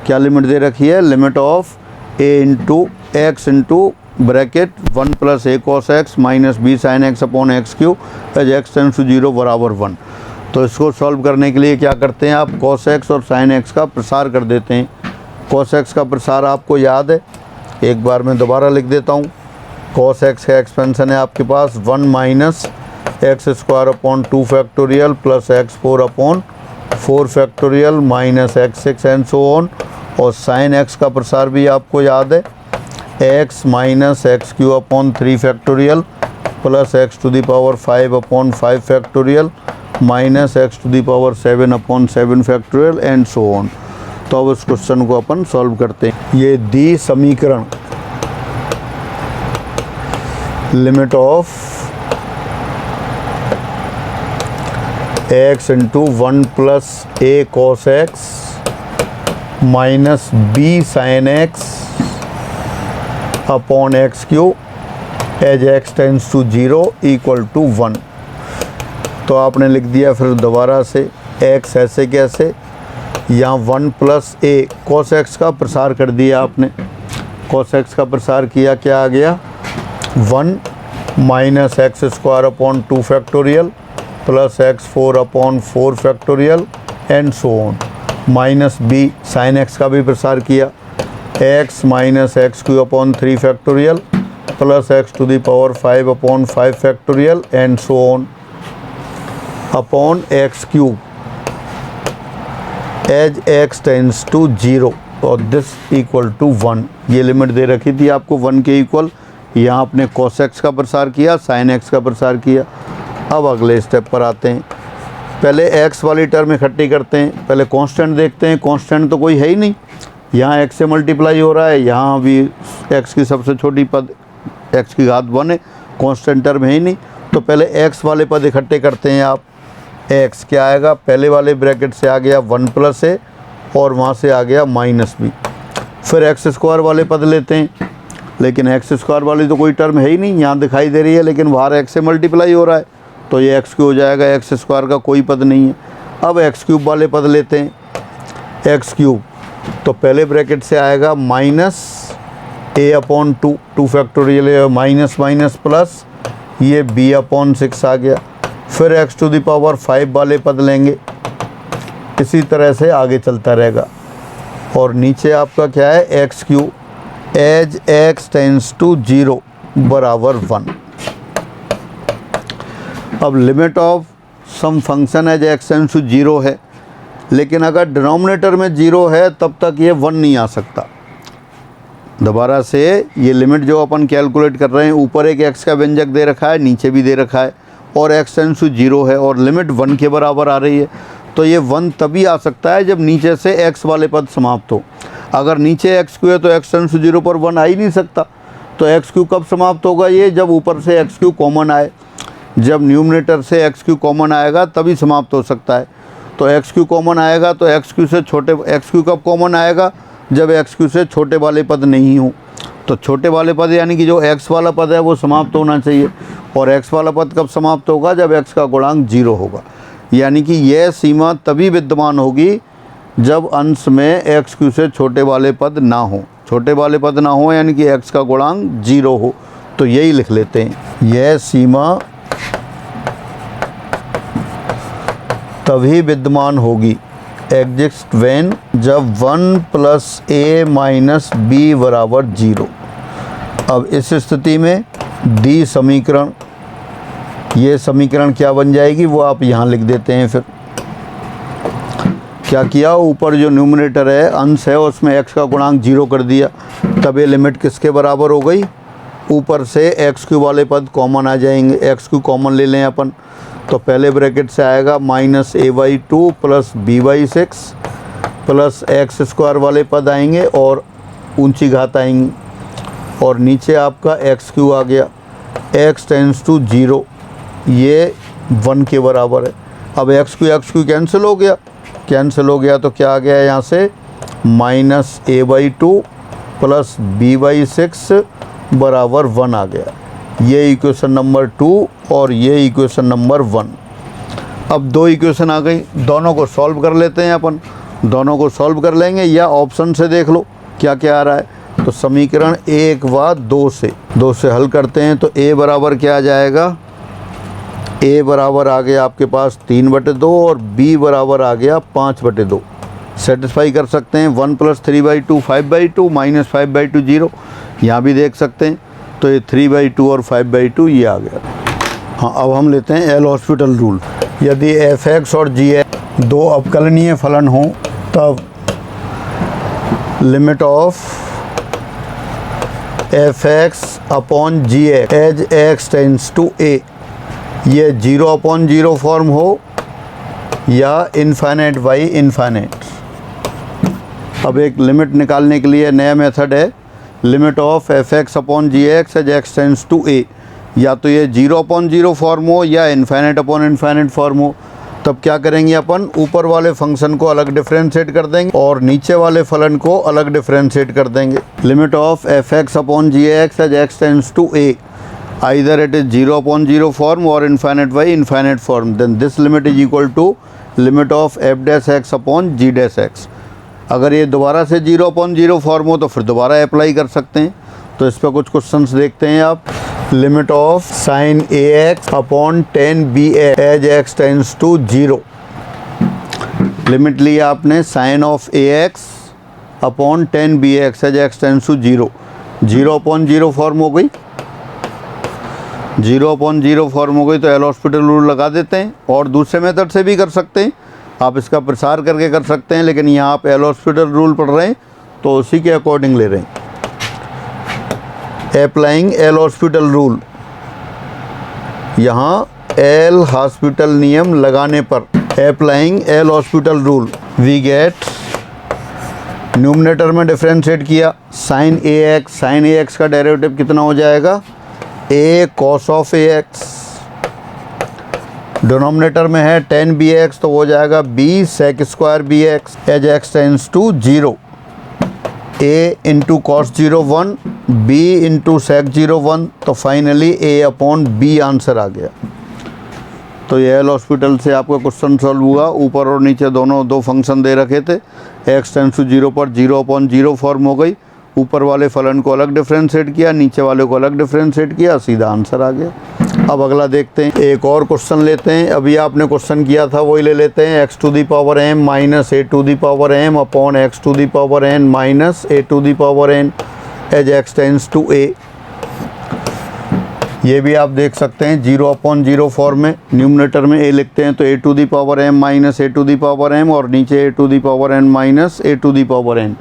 S1: क्या लिमिट दे रखी है, limit of a into x into bracket 1 plus a cos x minus b sin x upon x cube as x tends to 0 बराबर 1। तो इसको सॉल्व करने के लिए क्या करते हैं आप, cos x और sin x का प्रसार कर देते हैं। cos x का प्रसार आपको याद है, एक बार मैं दोबारा लिख देता हूँ। cos x का एक्सपेंशन है आपके पास 1 minus x square upon 2 factorial plus x4 upon 4 factorial minus x6 and so on. और sin x का प्रसार भी आपको याद है, x minus x cube upon 3 factorial plus x to the power 5 upon 5 factorial minus x to the power 7 upon 7 factorial and so on. तो अब इस क्वेश्चन को अपन सॉल्व करते हैं। ये दी समीकरण limit of x into 1 plus a cos x minus b sin x upon x cube as x tends to 0 equal to 1। तो आपने लिख दिया फिर दोबारा से x ऐसे कैसे, यहाँ 1 प्लस a cos x का प्रसार कर दिया आपने, cos x का प्रसार किया, क्या आ गया 1 minus x square upon 2 factorial plus x4 upon 4 factorial and so on, minus b sin x का भी प्रसार किया, x minus x cube upon 3 factorial plus x to the power 5 upon 5 factorial and so on upon x cube as x tends to 0 और this equal to 1। ये limit दे रखी थी आपको 1 के इक्वल। यहाँ आपने cos x का प्रसार किया, sin x का प्रसार किया। अब अगले स्टेप पर आते हैं। पहले x वाली टर्म इकट्ठी करते हैं, पहले कांस्टेंट देखते हैं। कांस्टेंट तो कोई है ही नहीं, यहाँ x से मल्टीप्लाई हो रहा है, यहाँ भी x की सबसे छोटी पद x की घात 1 है, कांस्टेंट टर्म है ही नहीं। तो पहले x वाले पद इकट्ठे करते हैं आप। x क्या आएगा, पहले वाले ब्रैकेट से आ गया 1 प्लस a और वहाँ से आ गया माइनस b। फिर एक्स स्क्वायर वाले पद लेते हैं, लेकिन एक्स स्क्वायर वाली तो कोई टर्म है ही नहीं, यहाँ दिखाई दे रही है लेकिन बाहर x से मल्टीप्लाई हो रहा है, तो ये एक्स क्यूब हो जाएगा, एक्स स्क्वायर का कोई पद नहीं है। अब एक्स क्यूब वाले पद लेते हैं, एक्स क्यूब तो पहले ब्रैकेट से आएगा minus a upon 2 factorial minus minus plus ये b अपॉन 6 आ गया। फिर x टू द पावर 5 वाले पद लेंगे, इसी तरह से आगे चलता रहेगा। और नीचे आपका क्या है, x cube as x tends to 0 बराबर 1। अब limit of some function as x tends to 0 है, लेकिन अगर डिनोमिनेटर में 0 है तब तक ये 1 नहीं आ सकता। दोबारा से ये लिमिट जो अपन कैलकुलेट कर रहे हैं, ऊपर एक x का व्यंजक दे रखा है, नीचे भी दे रखा है, और x टेंस टू 0 है और लिमिट 1 के बराबर आ रही है। तो ये 1 तभी आ सकता है जब नीचे से x वाले पद समाप्त हो। अगर नीचे x क्यू है तो x टेंस टू 0 पर 1 आ ही नहीं सकता। तो x क्यू कब समाप्त होगा, ये जब ऊपर से x क्यू कॉमन आए। जब न्यूमरेटर से x क्यू कॉमन आएगा तभी समाप्त हो सकता है। तो एक्स क्यू कॉमन आएगा तो एक्स क्यू से छोटे, एक्स क्यू कब कॉमन आएगा, जब एक्स क्यू से छोटे वाले पद नहीं हो। तो छोटे वाले पद यानी कि जो एक्स वाला पद है वो समाप्त होना चाहिए, और एक्स वाला पद कब समाप्त होगा, जब एक्स का गुणांक 0 होगा। यानी कि यह सीमा तभी विद्यमान होगी जब अंश में एक्स क्यू से छोटे वाले पद ना हो। छोटे वाले पद ना हो यानी कि एक्स का गुणांक 0 हो, तो यही लिख लेते हैं। यह सीमा तभी विद्यमान होगी एग्जिस्ट व्हेन जब 1 प्लस a माइनस b बराबर 0। अब इस स्थिति में दी समीकरण, ये समीकरण क्या बन जाएगी वो आप यहाँ लिख देते हैं। फिर क्या किया, ऊपर जो न्यूमरेटर है अंश है उसमें x का गुणांक 0 कर दिया, तब ये लिमिट किसके बराबर हो गई, ऊपर से x क्यू वाले पद कॉमन आ जाएंगे। x क्यू कॉमन ले लें अपन, तो पहले ब्रैकेट से आएगा -a/2 plus b/6 plus x square वाले पद आएंगे और ऊंची घात आएंगी, और नीचे आपका एक्स क्यू आ गया। x टेंस टू 0, ये 1 के बराबर है। अब एक्स क्यू कैंसिल हो गया, तो क्या आ गया यहाँ से -a/2 प्लस b/6 बराबर 1 आ गया। ये इक्वेशन नंबर 2 और ये इक्वेशन नंबर 1। अब दो इक्वेशन आ गई, दोनों को सॉल्व कर लेते हैं अपन। दोनों को सॉल्व कर लेंगे या ऑप्शन से देख लो क्या क्या आ रहा है। तो समीकरण 1 व 2 से हल करते हैं। तो a बराबर क्या आ जाएगा, a बराबर आ गया आपके पास 3/2 और b बराबर आ गया 5/2। सेटिस्फाई कर सकते हैं। 1 प्लस 3/2 5/2 माइनस 5/2 0, यहाँ भी देख सकते हैं। तो ये 3/2 और 5/2 ये आ गया। हाँ, अब हम लेते हैं एल हॉस्पिटल रूल। यदि f(x) और g(x) दो अवकलनीय फलन हों तब limit of f(x) upon g(x) as x tends to a, ये 0/0 फॉर्म हो या इनफाइनाइट बाई इनफाइनाइट। अब एक लिमिट निकालने के लिए नया मेथड है, limit of f(x) upon g(x) as x tends to a। या तो ये 0/0 फॉर्म हो या इनफाइनाइट अपॉन इनफाइनाइट फॉर्म हो। तब क्या करेंगे अपन, ऊपर वाले फंक्शन को अलग डिफरेंशिएट कर देंगे और नीचे वाले फलन को अलग डिफरेंशिएट कर देंगे। Limit of f(x) upon g(x) as x tends to a, either it is 0/0 form or infinite by infinite form, then this limit is equal to limit of f(x) upon g(x). अगर ये दोबारा से 0/0 form हो तो फिर दोबारा apply कर सकते हैं। तो इस पर कुछ क्वेश्चंस देखते हैं आप। Limit of sin ax upon tan bx as x tends to 0। Limit लिया आपने sin of ax upon tan bx as x tends to 0। 0/0 form हो गई, 0/0 फॉर्म हो गई तो एल हॉस्पिटल रूल लगा देते हैं। और दूसरे मेथड से भी कर सकते हैं, आप इसका प्रसार करके कर सकते हैं, लेकिन यहाँ आप एल हॉस्पिटल रूल पढ़ रहे हैं तो उसी के अकॉर्डिंग ले रहे हैं। अप्लाइंग एल हॉस्पिटल रूल, यहाँ एल हॉस्पिटल नियम लगाने पर, applying L'Hospital rule we get, numerator में डिफरेंशिएट किया sin ax का डेरिवेटिव कितना हो जाएगा, a cos of ax। Denominator में है tan bx तो हो जाएगा b sec square bx as x tends to 0। a into cos 0 1, b into sec 0 1, तो finally a upon b answer आ गया। तो ये एल हॉस्पिटल से आपका क्वेश्चन सॉल्व हुआ। ऊपर और नीचे दोनों दो फंक्शन दे रखे थे, x टेंस टू 0 पर 0/0 फॉर्म हो गई। ऊपर वाले फलन को अलग डिफरेंशिएट किया, नीचे वाले को अलग डिफरेंशिएट किया, सीधा आंसर आ गया। अब अगला देखते हैं, एक और क्वेश्चन लेते हैं। अभी आपने क्वेश्चन किया था वही ले लेते हैं। x to the power m minus a to the power m upon x to the power n minus a to the power n as x tends to a। ये भी आप देख सकते हैं 0/0 फॉर्म में। न्यूमरेटर में a लिखते हैं तो a to the power m minus a to the power m और नीचे a to the power n minus a to the power n,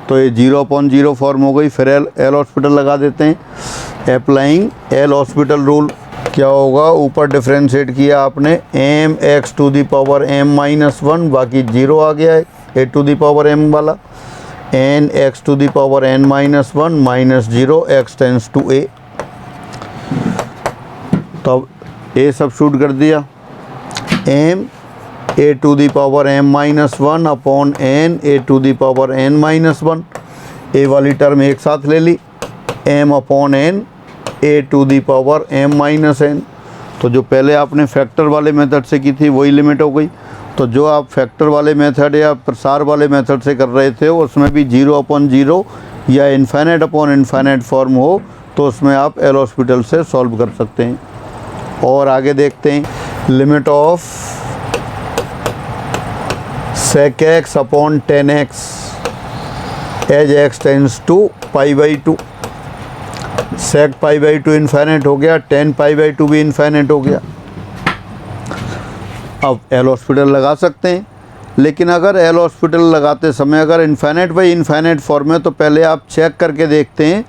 S1: तो ये 0/0 फॉर्म हो गई। फिर एल हॉस्पिटल लगा देते हैं। अप्लाइंग एल हॉस्पिटल रूल क्या होगा, ऊपर डिफरेंशिएट किया आपने m x to the power m minus 1, बाकी 0 आ गया है a to the power m वाला, n x to the power n minus 1 minus 0 x tends to a। तो अब a सब्स्टिट्यूट कर दिया, m a to the power m minus 1 upon n a to the power n minus 1। a वाली term एक साथ ले ली, m upon n a to the power m minus n। तो जो पहले आपने फैक्टर वाले मेथड से की थी वही लिमिट हो गई। तो जो आप फैक्टर वाले मेथड या प्रसार वाले मेथड से कर रहे थे उसमें भी 0/0 या इनफाइनाइट अपॉन इनफाइनाइट फॉर्म हो तो उसमें आप एल हॉस्पिटल से सॉल्व कर सकते हैं। और आगे देखते हैं, limit of sec x upon 10x as x tends to π/2। sec π/2 infinite हो गया, 10 π/2 भी इन्फाइनाइट हो गया। अब एल हॉस्पिटल लगा सकते हैं, लेकिन अगर एल हॉस्पिटल लगाते समय अगर इन्फाइनाइट बाई इन्फाइनाइट फॉर्म है तो पहले आप चेक करके देखते हैं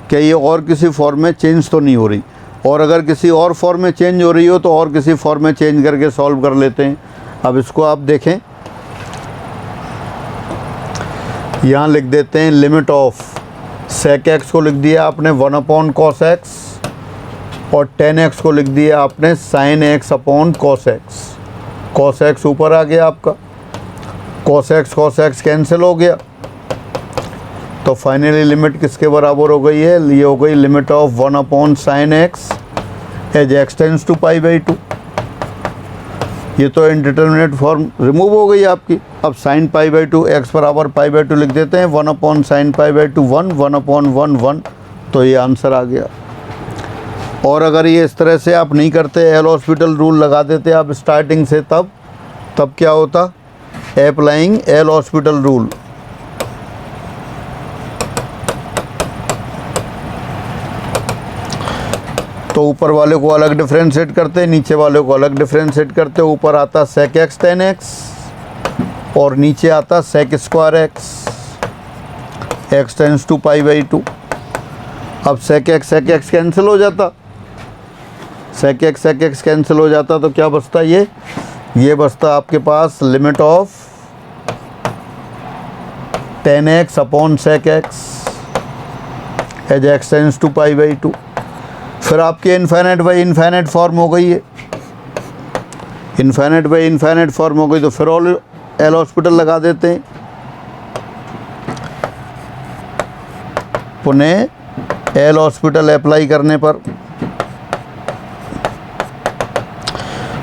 S1: कि ये और किसी फॉर्म में चेंज तो नहीं हो रही, और अगर किसी और फॉर्म में चेंज हो रही हो तो और किसी फॉर्म में चेंज करके सॉल्व कर लेते हैं। अब इसको आप देखें, यहाँ लिख देते हैं लिमिट ऑफ sec x को लिख दिया आपने 1 अपॉन cos x और 10x को लिख दिया आपने sin x upon cos x। cos x ऊपर आ गया आपका, cos x कैंसिल हो गया, तो फाइनली लिमिट किसके बराबर हो गई है, ये हो गई limit of 1 upon sin x as x tends to π/2। ये तो इनडिटर्मिनेट फॉर्म रिमूव हो गई आपकी। अब sin π/2 x बराबर π/2 लिख देते हैं, 1 अपॉन sin π/2 1, 1 अपॉन 1 1, तो ये आंसर आ गया। और अगर ये इस तरह से आप नहीं करते, एल हॉस्पिटल रूल लगा देते आप स्टार्टिंग से, तब क्या होता, अप्लाइंग एल हॉस्पिटल रूल। तो ऊपर वाले को अलग डिफरेंशिएट करते, नीचे वाले को अलग डिफरेंशिएट करते। ऊपर आता sec x 10x और नीचे आता sec square x tends to π/2। अब sec x कैंसिल हो जाता, sec x कैंसिल हो जाता, तो क्या बचता, ये बचता आपके पास limit of 10x upon sec x as x tends to π/2। फिर आपकी इन्फाइनाइट बाई इन्फाइनाइट फॉर्म हो गई है, इन्फाइनाइट बाई इन्फाइनाइट फॉर्म हो गई, तो फिर ऑल एल हॉस्पिटल लगा देते हैं। पुनः एल हॉस्पिटल अप्लाई करने पर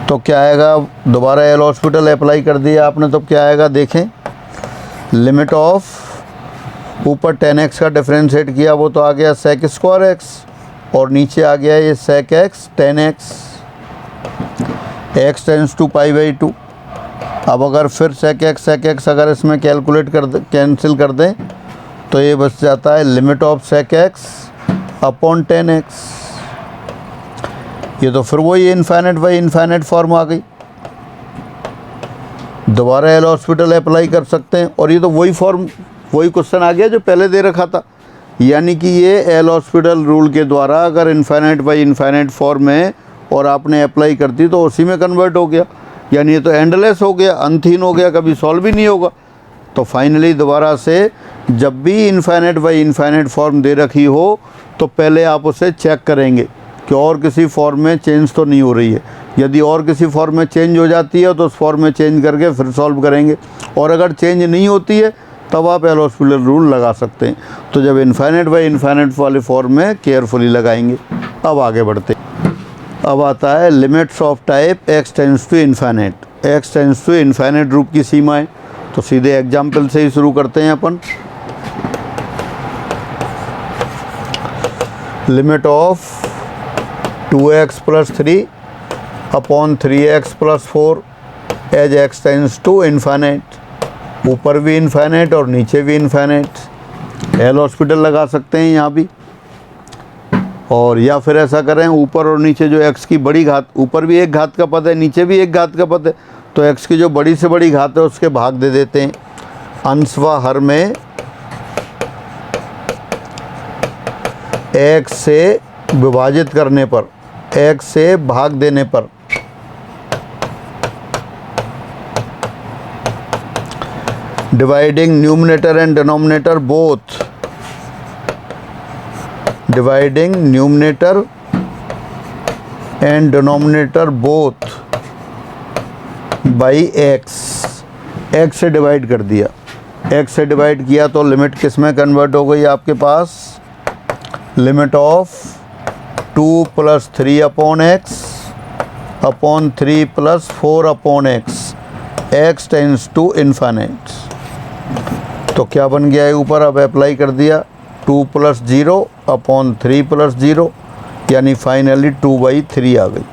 S1: तो क्या आएगा, दोबारा एल हॉस्पिटल अप्लाई कर दिया आपने तो क्या आएगा, देखें, लिमिट ऑफ ऊपर 10x का डिफरेंशिएट किया वो तो आ गया sec स्क्वायर x, और नीचे आ गया ये sec x 10x x tends to π/2। अब अगर फिर sec x अगर इसमें कैलकुलेट कर दे, कैंसिल कर दें, तो ये बच जाता है limit of sec x upon 10x। ये तो फिर वही इन्फाइनाइट बाई इन्फाइनाइट फॉर्म आ गई, दोबारा एल हॉस्पिटल अप्लाई कर सकते हैं। और ये तो वही फॉर्म, वही क्वेश्चन आ गया जो पहले दे रखा था, यानी कि ये एल हॉस्पिटल रूल के द्वारा अगर इन्फाइनाइट बाई इन्फाइनाइट फॉर्म है और आपने अप्लाई कर दी तो उसी में कन्वर्ट हो गया, यानी ये तो एंडलेस हो गया, अंतहीन हो गया, कभी सॉल्व ही नहीं होगा। तो फाइनली दोबारा से जब भी इन्फाइनाइट बाई इन्फाइनाइट फॉर्म दे रखी हो तो पहले आप उसे चेक करेंगे कि और किसी फॉर्म में चेंज तो नहीं हो रही है। यदि और किसी फॉर्म में चेंज हो जाती है तो उस फॉर्म में चेंज करके फिर सॉल्व करेंगे, और अगर चेंज नहीं होती है तब आप एल हॉस्पिटल रूल लगा सकते हैं। तो जब इन्फाइनाइट बाई इन्फाइनाइट वाले फॉर्म में केयरफुली लगाएंगे। अब आगे बढ़ते, अब आता है limits of type x tends to infinite, x tends to infinite रूप की सीमाएं। तो सीधे एग्जाम्पल से ही शुरू करते हैं अपन। Limit of 2x plus 3 upon 3x plus 4 as x tends to infinite, ऊपर भी इन्फाइनाइट और नीचे भी इन्फाइनाइट। एल हॉस्पिटल लगा सकते हैं यहाँ भी, और या फिर ऐसा करें ऊपर और नीचे जो x की बड़ी घात, ऊपर भी एक घात का पद है नीचे भी एक घात का पद है, तो x की जो बड़ी से बड़ी घात है उसके भाग दे देते हैं। अंश व हर में x से विभाजित करने पर, x से भाग देने पर dividing numerator and denominator both, dividing numerator and denominator both by x, x से डिवाइड कर दिया, x से डिवाइड किया तो लिमिट किस में कन्वर्ट हो गई आपके पास, limit of 2 plus 3 upon x upon 3 plus 4 upon x tends to infinite. तो क्या बन गया है ऊपर, अब अप्लाई कर दिया, 2 + 0 अपॉन 3 + 0, यानी फाइनली 2/3 आ गई।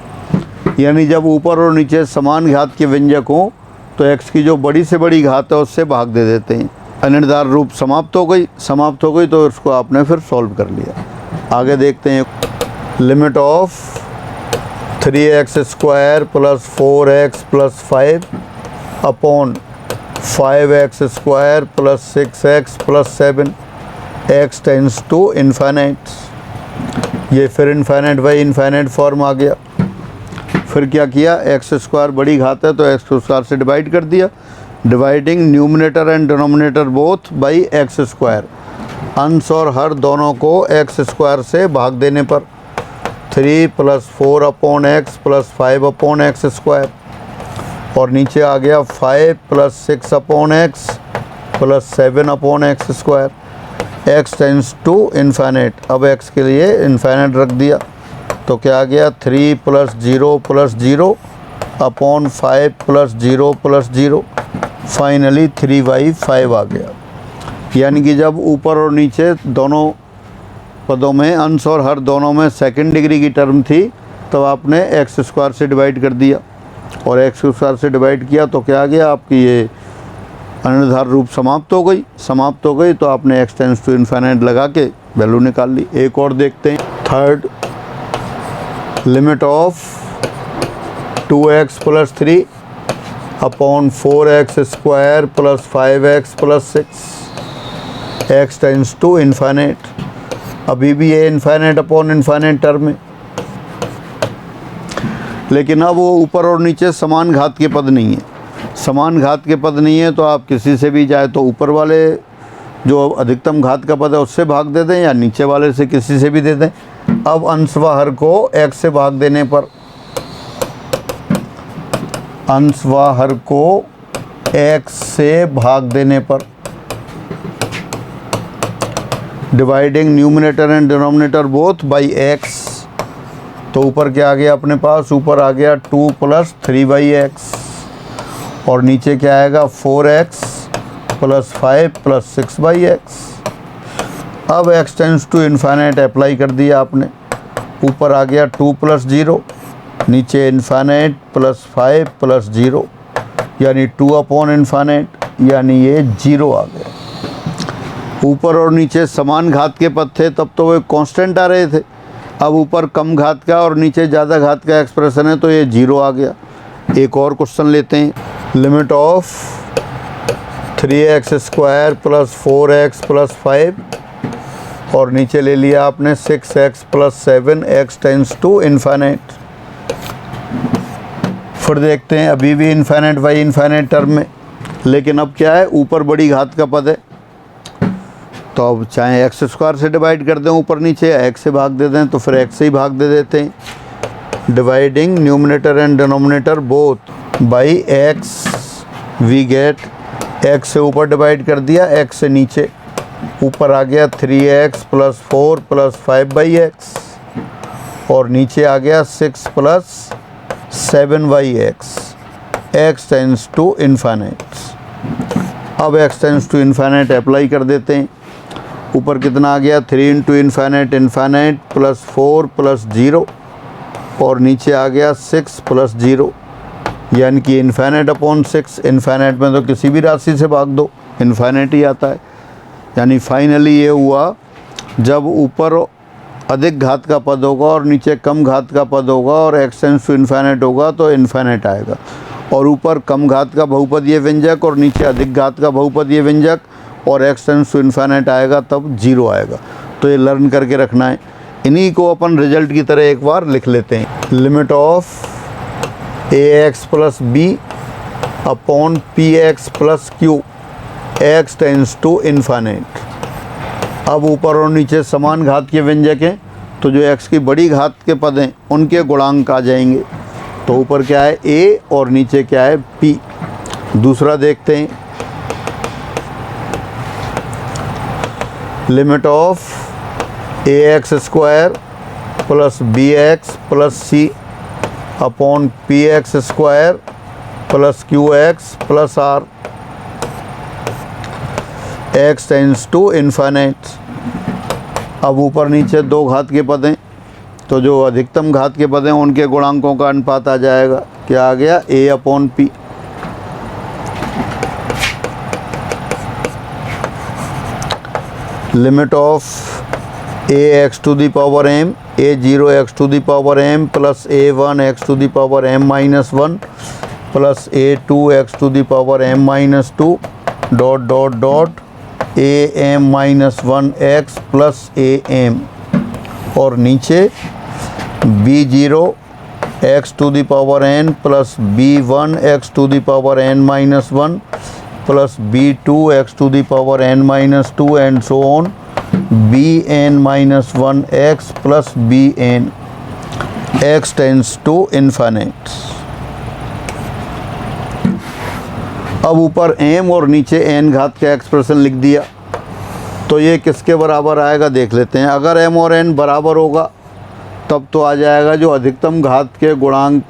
S1: यानी जब ऊपर और नीचे समान घात के व्यंजक हों तो x की जो बड़ी से बड़ी घात है उससे भाग दे देते हैं। अनिर्धार रूप समाप्त हो गई तो उसको आपने फिर सॉल्व कर लिया। आगे देखते हैं। Limit of 3x² + 4x + 5 upon 5x² + 6x + 7 x tends to infinite. ये फिर इन्फिनिट बाई इन्फिनिट फॉर्म आ गया। फिर क्या किया, x² बड़ी घात है तो x² से डिवाइड कर दिया। Dividing numerator and denominator both by x²। अंश और हर दोनों को x² से भाग देने पर 3 + 4 अपॉन x + 5 अपॉन x², और नीचे आ गया 5 + 6 upon x + 7 upon x²। x tends to infinite. अब x के लिए इन्फिनिट रख दिया तो क्या आ गया, 3 + 0 + 0 अपॉन 5 + 0 + 0, फाइनली 3/5 आ गया। यानी कि जब ऊपर और नीचे दोनों पदों में अंश और हर दोनों में सेकंड डिग्री की टर्म थी तब आपने x² से डिवाइड कर दिया, और x² से डिवाइड किया तो क्या आ गया, आपकी ये अनिर्धार रूप समाप्त हो गई तो आपने x टेंड्स टू इन्फिनिट लगा के वैल्यू निकाल ली। एक और देखते हैं। Third, limit of 2x + 3 upon 4x² + 5x + 6 x tends to infinite. अभी भी ये इन्फिनिट अपॉन इन्फिनिट टर्म है, लेकिन अब वो ऊपर और नीचे समान घात के पद नहीं है। समान घात के पद नहीं है तो आप किसी से भी चाहे तो ऊपर वाले जो अधिकतम घात का पद है उससे भाग दे दें या नीचे वाले से किसी से भी दे दें। अब अंश व हर को x से भाग देने पर, अंश व हर को x से भाग देने पर, dividing numerator and denominator both by x, तो ऊपर क्या आ गया अपने पास, ऊपर आ गया 2 + 3/x, और नीचे क्या आएगा 4x + 5 + 6/x। अब x tends to infinite apply कर दिया आपने। ऊपर आ गया 2 + 0, नीचे इन्फिनिट + 5 + 0, यानी 2 अपॉन इन्फिनिट, यानी ये 0 आ गया। ऊपर और नीचे समान घात के पद थे तब तो वो कांस्टेंट आ रहे थे। अब ऊपर कम घात का और नीचे ज़्यादा घात का एक्सप्रेशन है तो ये 0 आ गया। एक और क्वेश्चन लेते हैं। लिमिट ऑफ 3x² + 4x + 5, और नीचे ले लिया आपने 6x + 7 x tends to infinite. फिर देखते हैं, अभी भी इन्फिनिट बाई इन्फिनिट टर्म में, लेकिन अब क्या है, ऊपर बड़ी घात का पद है तो अब चाहे x² से डिवाइड कर दें ऊपर नीचे, x से भाग दे दें तो फिर x से ही भाग दे देते हैं। Dividing numerator and denominator both by x, we get x से ऊपर डिवाइड कर दिया, x से नीचे, ऊपर आ गया 3x + 4 + 5/x, और नीचे आ गया 6 + 7/x, x tends to infinite. अब x tends to infinite apply कर देते हैं। ऊपर कितना आ गया, 3 × इन्फिनिट इन्फिनिट + 4 + 0, और नीचे आ गया 6 + 0, यानी कि इन्फिनिट अपॉन 6। इन्फिनिट में तो किसी भी राशि से भाग दो इन्फिनिट ही आता है। यानी फाइनली ये हुआ, जब ऊपर अधिक घात का पद होगा और नीचे कम घात का पद होगा और x टेंड्स टू इन्फिनिट होगा तो इन्फिनिट आएगा, और ऊपर कम घात का बहुपदीय व्यंजक और नीचे अधिक घात का बहुपदीय व्यंजक और x टेंड्स टू इन्फिनिट आएगा तब 0 आएगा। तो ये लर्न करके रखना है। इन्हीं को अपन रिजल्ट की तरह एक बार लिख लेते हैं। Limit of ax + b upon px + q x tends to infinite. अब ऊपर और नीचे समान घात के व्यंजक हैं तो जो x की बड़ी घात के पद हैं उनके गुणांक आ जाएंगे। तो ऊपर क्या है a और नीचे क्या है p। दूसरा देखते हैं। Limit of ax² + bx + c upon px² + qx + r x tends to infinite. अब ऊपर नीचे दो घात के पद हैं, तो जो अधिकतम घात के पद हैं उनके गुणांकों का अनुपात आ जाएगा। क्या आ गया? a/p। Limit of ax to the power m, a0 x to the power m plus a1 x to the power m minus 1 plus a2 x to the power m minus 2 dot dot dot am minus 1 x plus am, और नीचे b0 x to the power n plus b1 x to the power n minus 1 plus b2 x to the power n minus 2 and so on bn minus 1 x plus bn, x tends to infinite. अब ऊपर m और नीचे n घात का expression लिख दिया, तो ये किसके बराबर आएगा देख लेते हैं। अगर m और n बराबर होगा तब तो आ जाएगा जो अधिकतम घात के गुणांक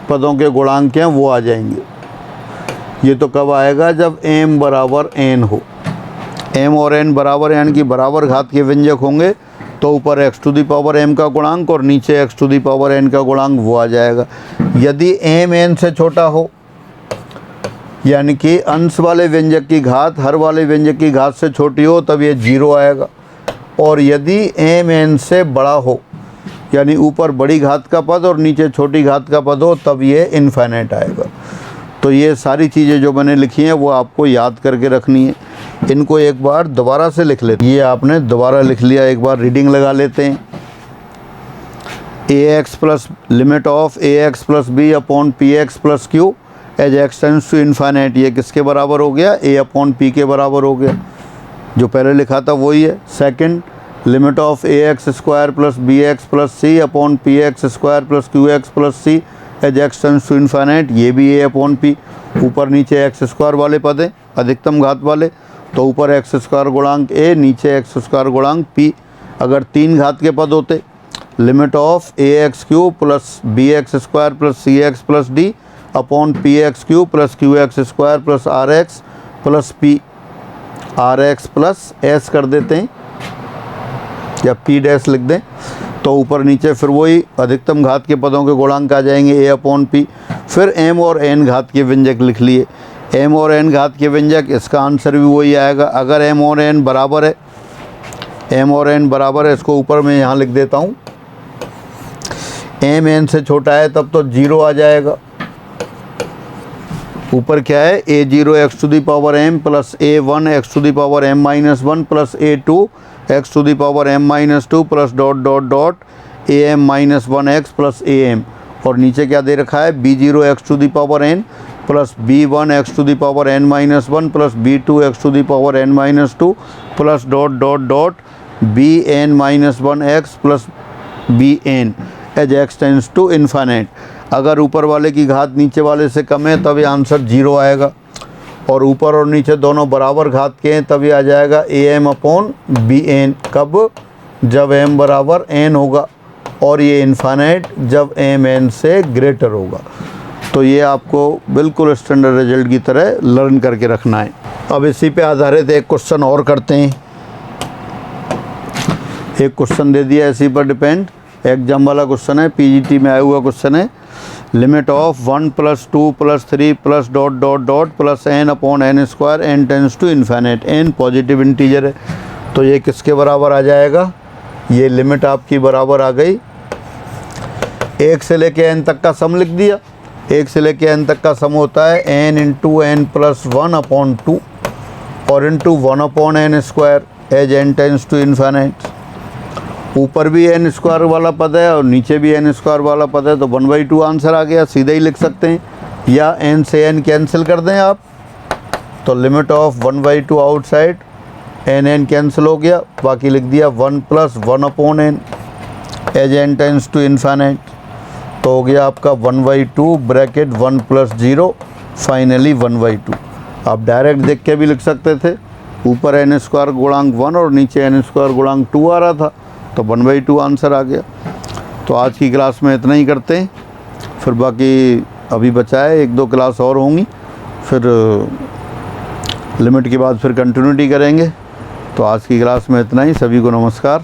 S1: पदों के गुणांक हैं वो आ जाएंगे। ये तो कब आएगा? जब m बराबर n हो। m और n बराबर यानी कि बराबर घात के व्यंजक होंगे तो ऊपर x to the power m का गुणांक और नीचे x to the power n का गुणांक वो आ जाएगा। यदि m n से छोटा हो, यानी कि अंश वाले व्यंजक की घात हर वाले व्यंजक की घात से छोटी हो, तब ये 0 आएगा। और यदि m n से बड़ा हो, यानी ऊपर बड़ी घात का पद और नीचे छोटी घात का पद हो, तब ये इन्फिनिट आएगा। तो ये सारी चीज़ें जो मैंने लिखी हैं वो आपको याद करके रखनी है। इनको एक बार दोबारा से लिख लेते हैं। ये आपने दोबारा लिख लिया, एक बार रीडिंग लगा लेते हैं। ax plus limit of ax plus b upon px plus q as x tends to infinite, ये किसके बराबर हो गया? a/p के बराबर हो गया। जो पहले लिखा था वही है। Second, limit of ax square plus bx plus c upon px square plus qx plus c as x tends to infinite, ये भी a/p। ऊपर नीचे x स्क्वायर वाले पद हैं अधिकतम घात वाले, तो ऊपर x स्क्वायर गुणांक a, नीचे x स्क्वायर गुणांक p। अगर तीन घात के पद होते, limit of ax cube plus bx square plus cx plus d upon px cube plus qx square plus rx plus p, rx plus s कर देते हैं या p डैश लिख दें, तो ऊपर नीचे फिर वही अधिकतम घात के पदों के गुणांक आ जाएंगे a/p। फिर m और n घात के व्यंजक लिख लिए। m और n घात के व्यंजक, इसका आंसर भी वही आएगा। अगर m और n बराबर है, m और n बराबर है, इसको ऊपर मैं यहाँ लिख देता हूँ। m n से छोटा है तब तो 0 आ जाएगा। ऊपर क्या है? a0 x to the power m plus a1 x to the power m minus 1 plus a2 x to the power m minus 2 plus dot dot dot am minus 1 x plus am, और नीचे क्या दे रखा है? b0 x to the power n plus b1 x to the power n minus 1 plus b2 x to the power n minus 2 plus dot dot dot bn minus 1 x plus bn as x tends to infinite. अगर ऊपर वाले की घात नीचे वाले से कम है तब ये आंसर 0 आएगा, और ऊपर और नीचे दोनों बराबर घात के हैं तब ये आ जाएगा am/bn। कब? जब m बराबर n होगा, और ये इन्फिनिट जब m n से ग्रेटर होगा। तो ये आपको बिल्कुल स्टैंडर्ड रिजल्ट की तरह लर्न करके रखना है। अब इसी पे आधारित एक क्वेश्चन और करते हैं। एक क्वेश्चन दे दिया इसी पर डिपेंड, एग्जाम वाला क्वेश्चन है, पीजीटी में आया हुआ क्वेश्चन है। Limit of 1 plus 2 plus 3 plus dot dot dot plus n upon n square n tends to infinite, n positive integer है, तो ये किसके बराबर आ जाएगा? ये लिमिट आपकी बराबर आ गई, 1 से लेके n तक का सम लिख दिया। 1 से लेके n तक का सम होता है n into n plus 1 upon 2 और into 1 upon n square as n tends to infinite. ऊपर भी n स्क्वायर वाला पद है और नीचे भी n स्क्वायर वाला पद है, तो 1/2 आंसर आ गया। सीधे ही लिख सकते हैं, या n से n कैंसिल कर दें आप, तो limit of 1/2 outside n cancel हो गया, बाकी लिख दिया 1 plus 1 upon n as n tends to infinite, तो हो गया आपका 1/2 ब्रैकेट 1 प्लस 0 फाइनली 1/2। आप डायरेक्ट देख के भी लिख सकते थे, ऊपर n स्क्वायर गुणांक 1 और नीचे n स्क्वायर गुणांक 2 आ रहा था, तो 1/2 आंसर आ गया। तो आज की क्लास में इतना ही करते हैं, फिर बाकी अभी बचा है 1-2 क्लास और होंगी, फिर लिमिट के बाद फिर कंटिन्यूटी करेंगे। तो आज की क्लास में इतना ही, सभी को नमस्कार।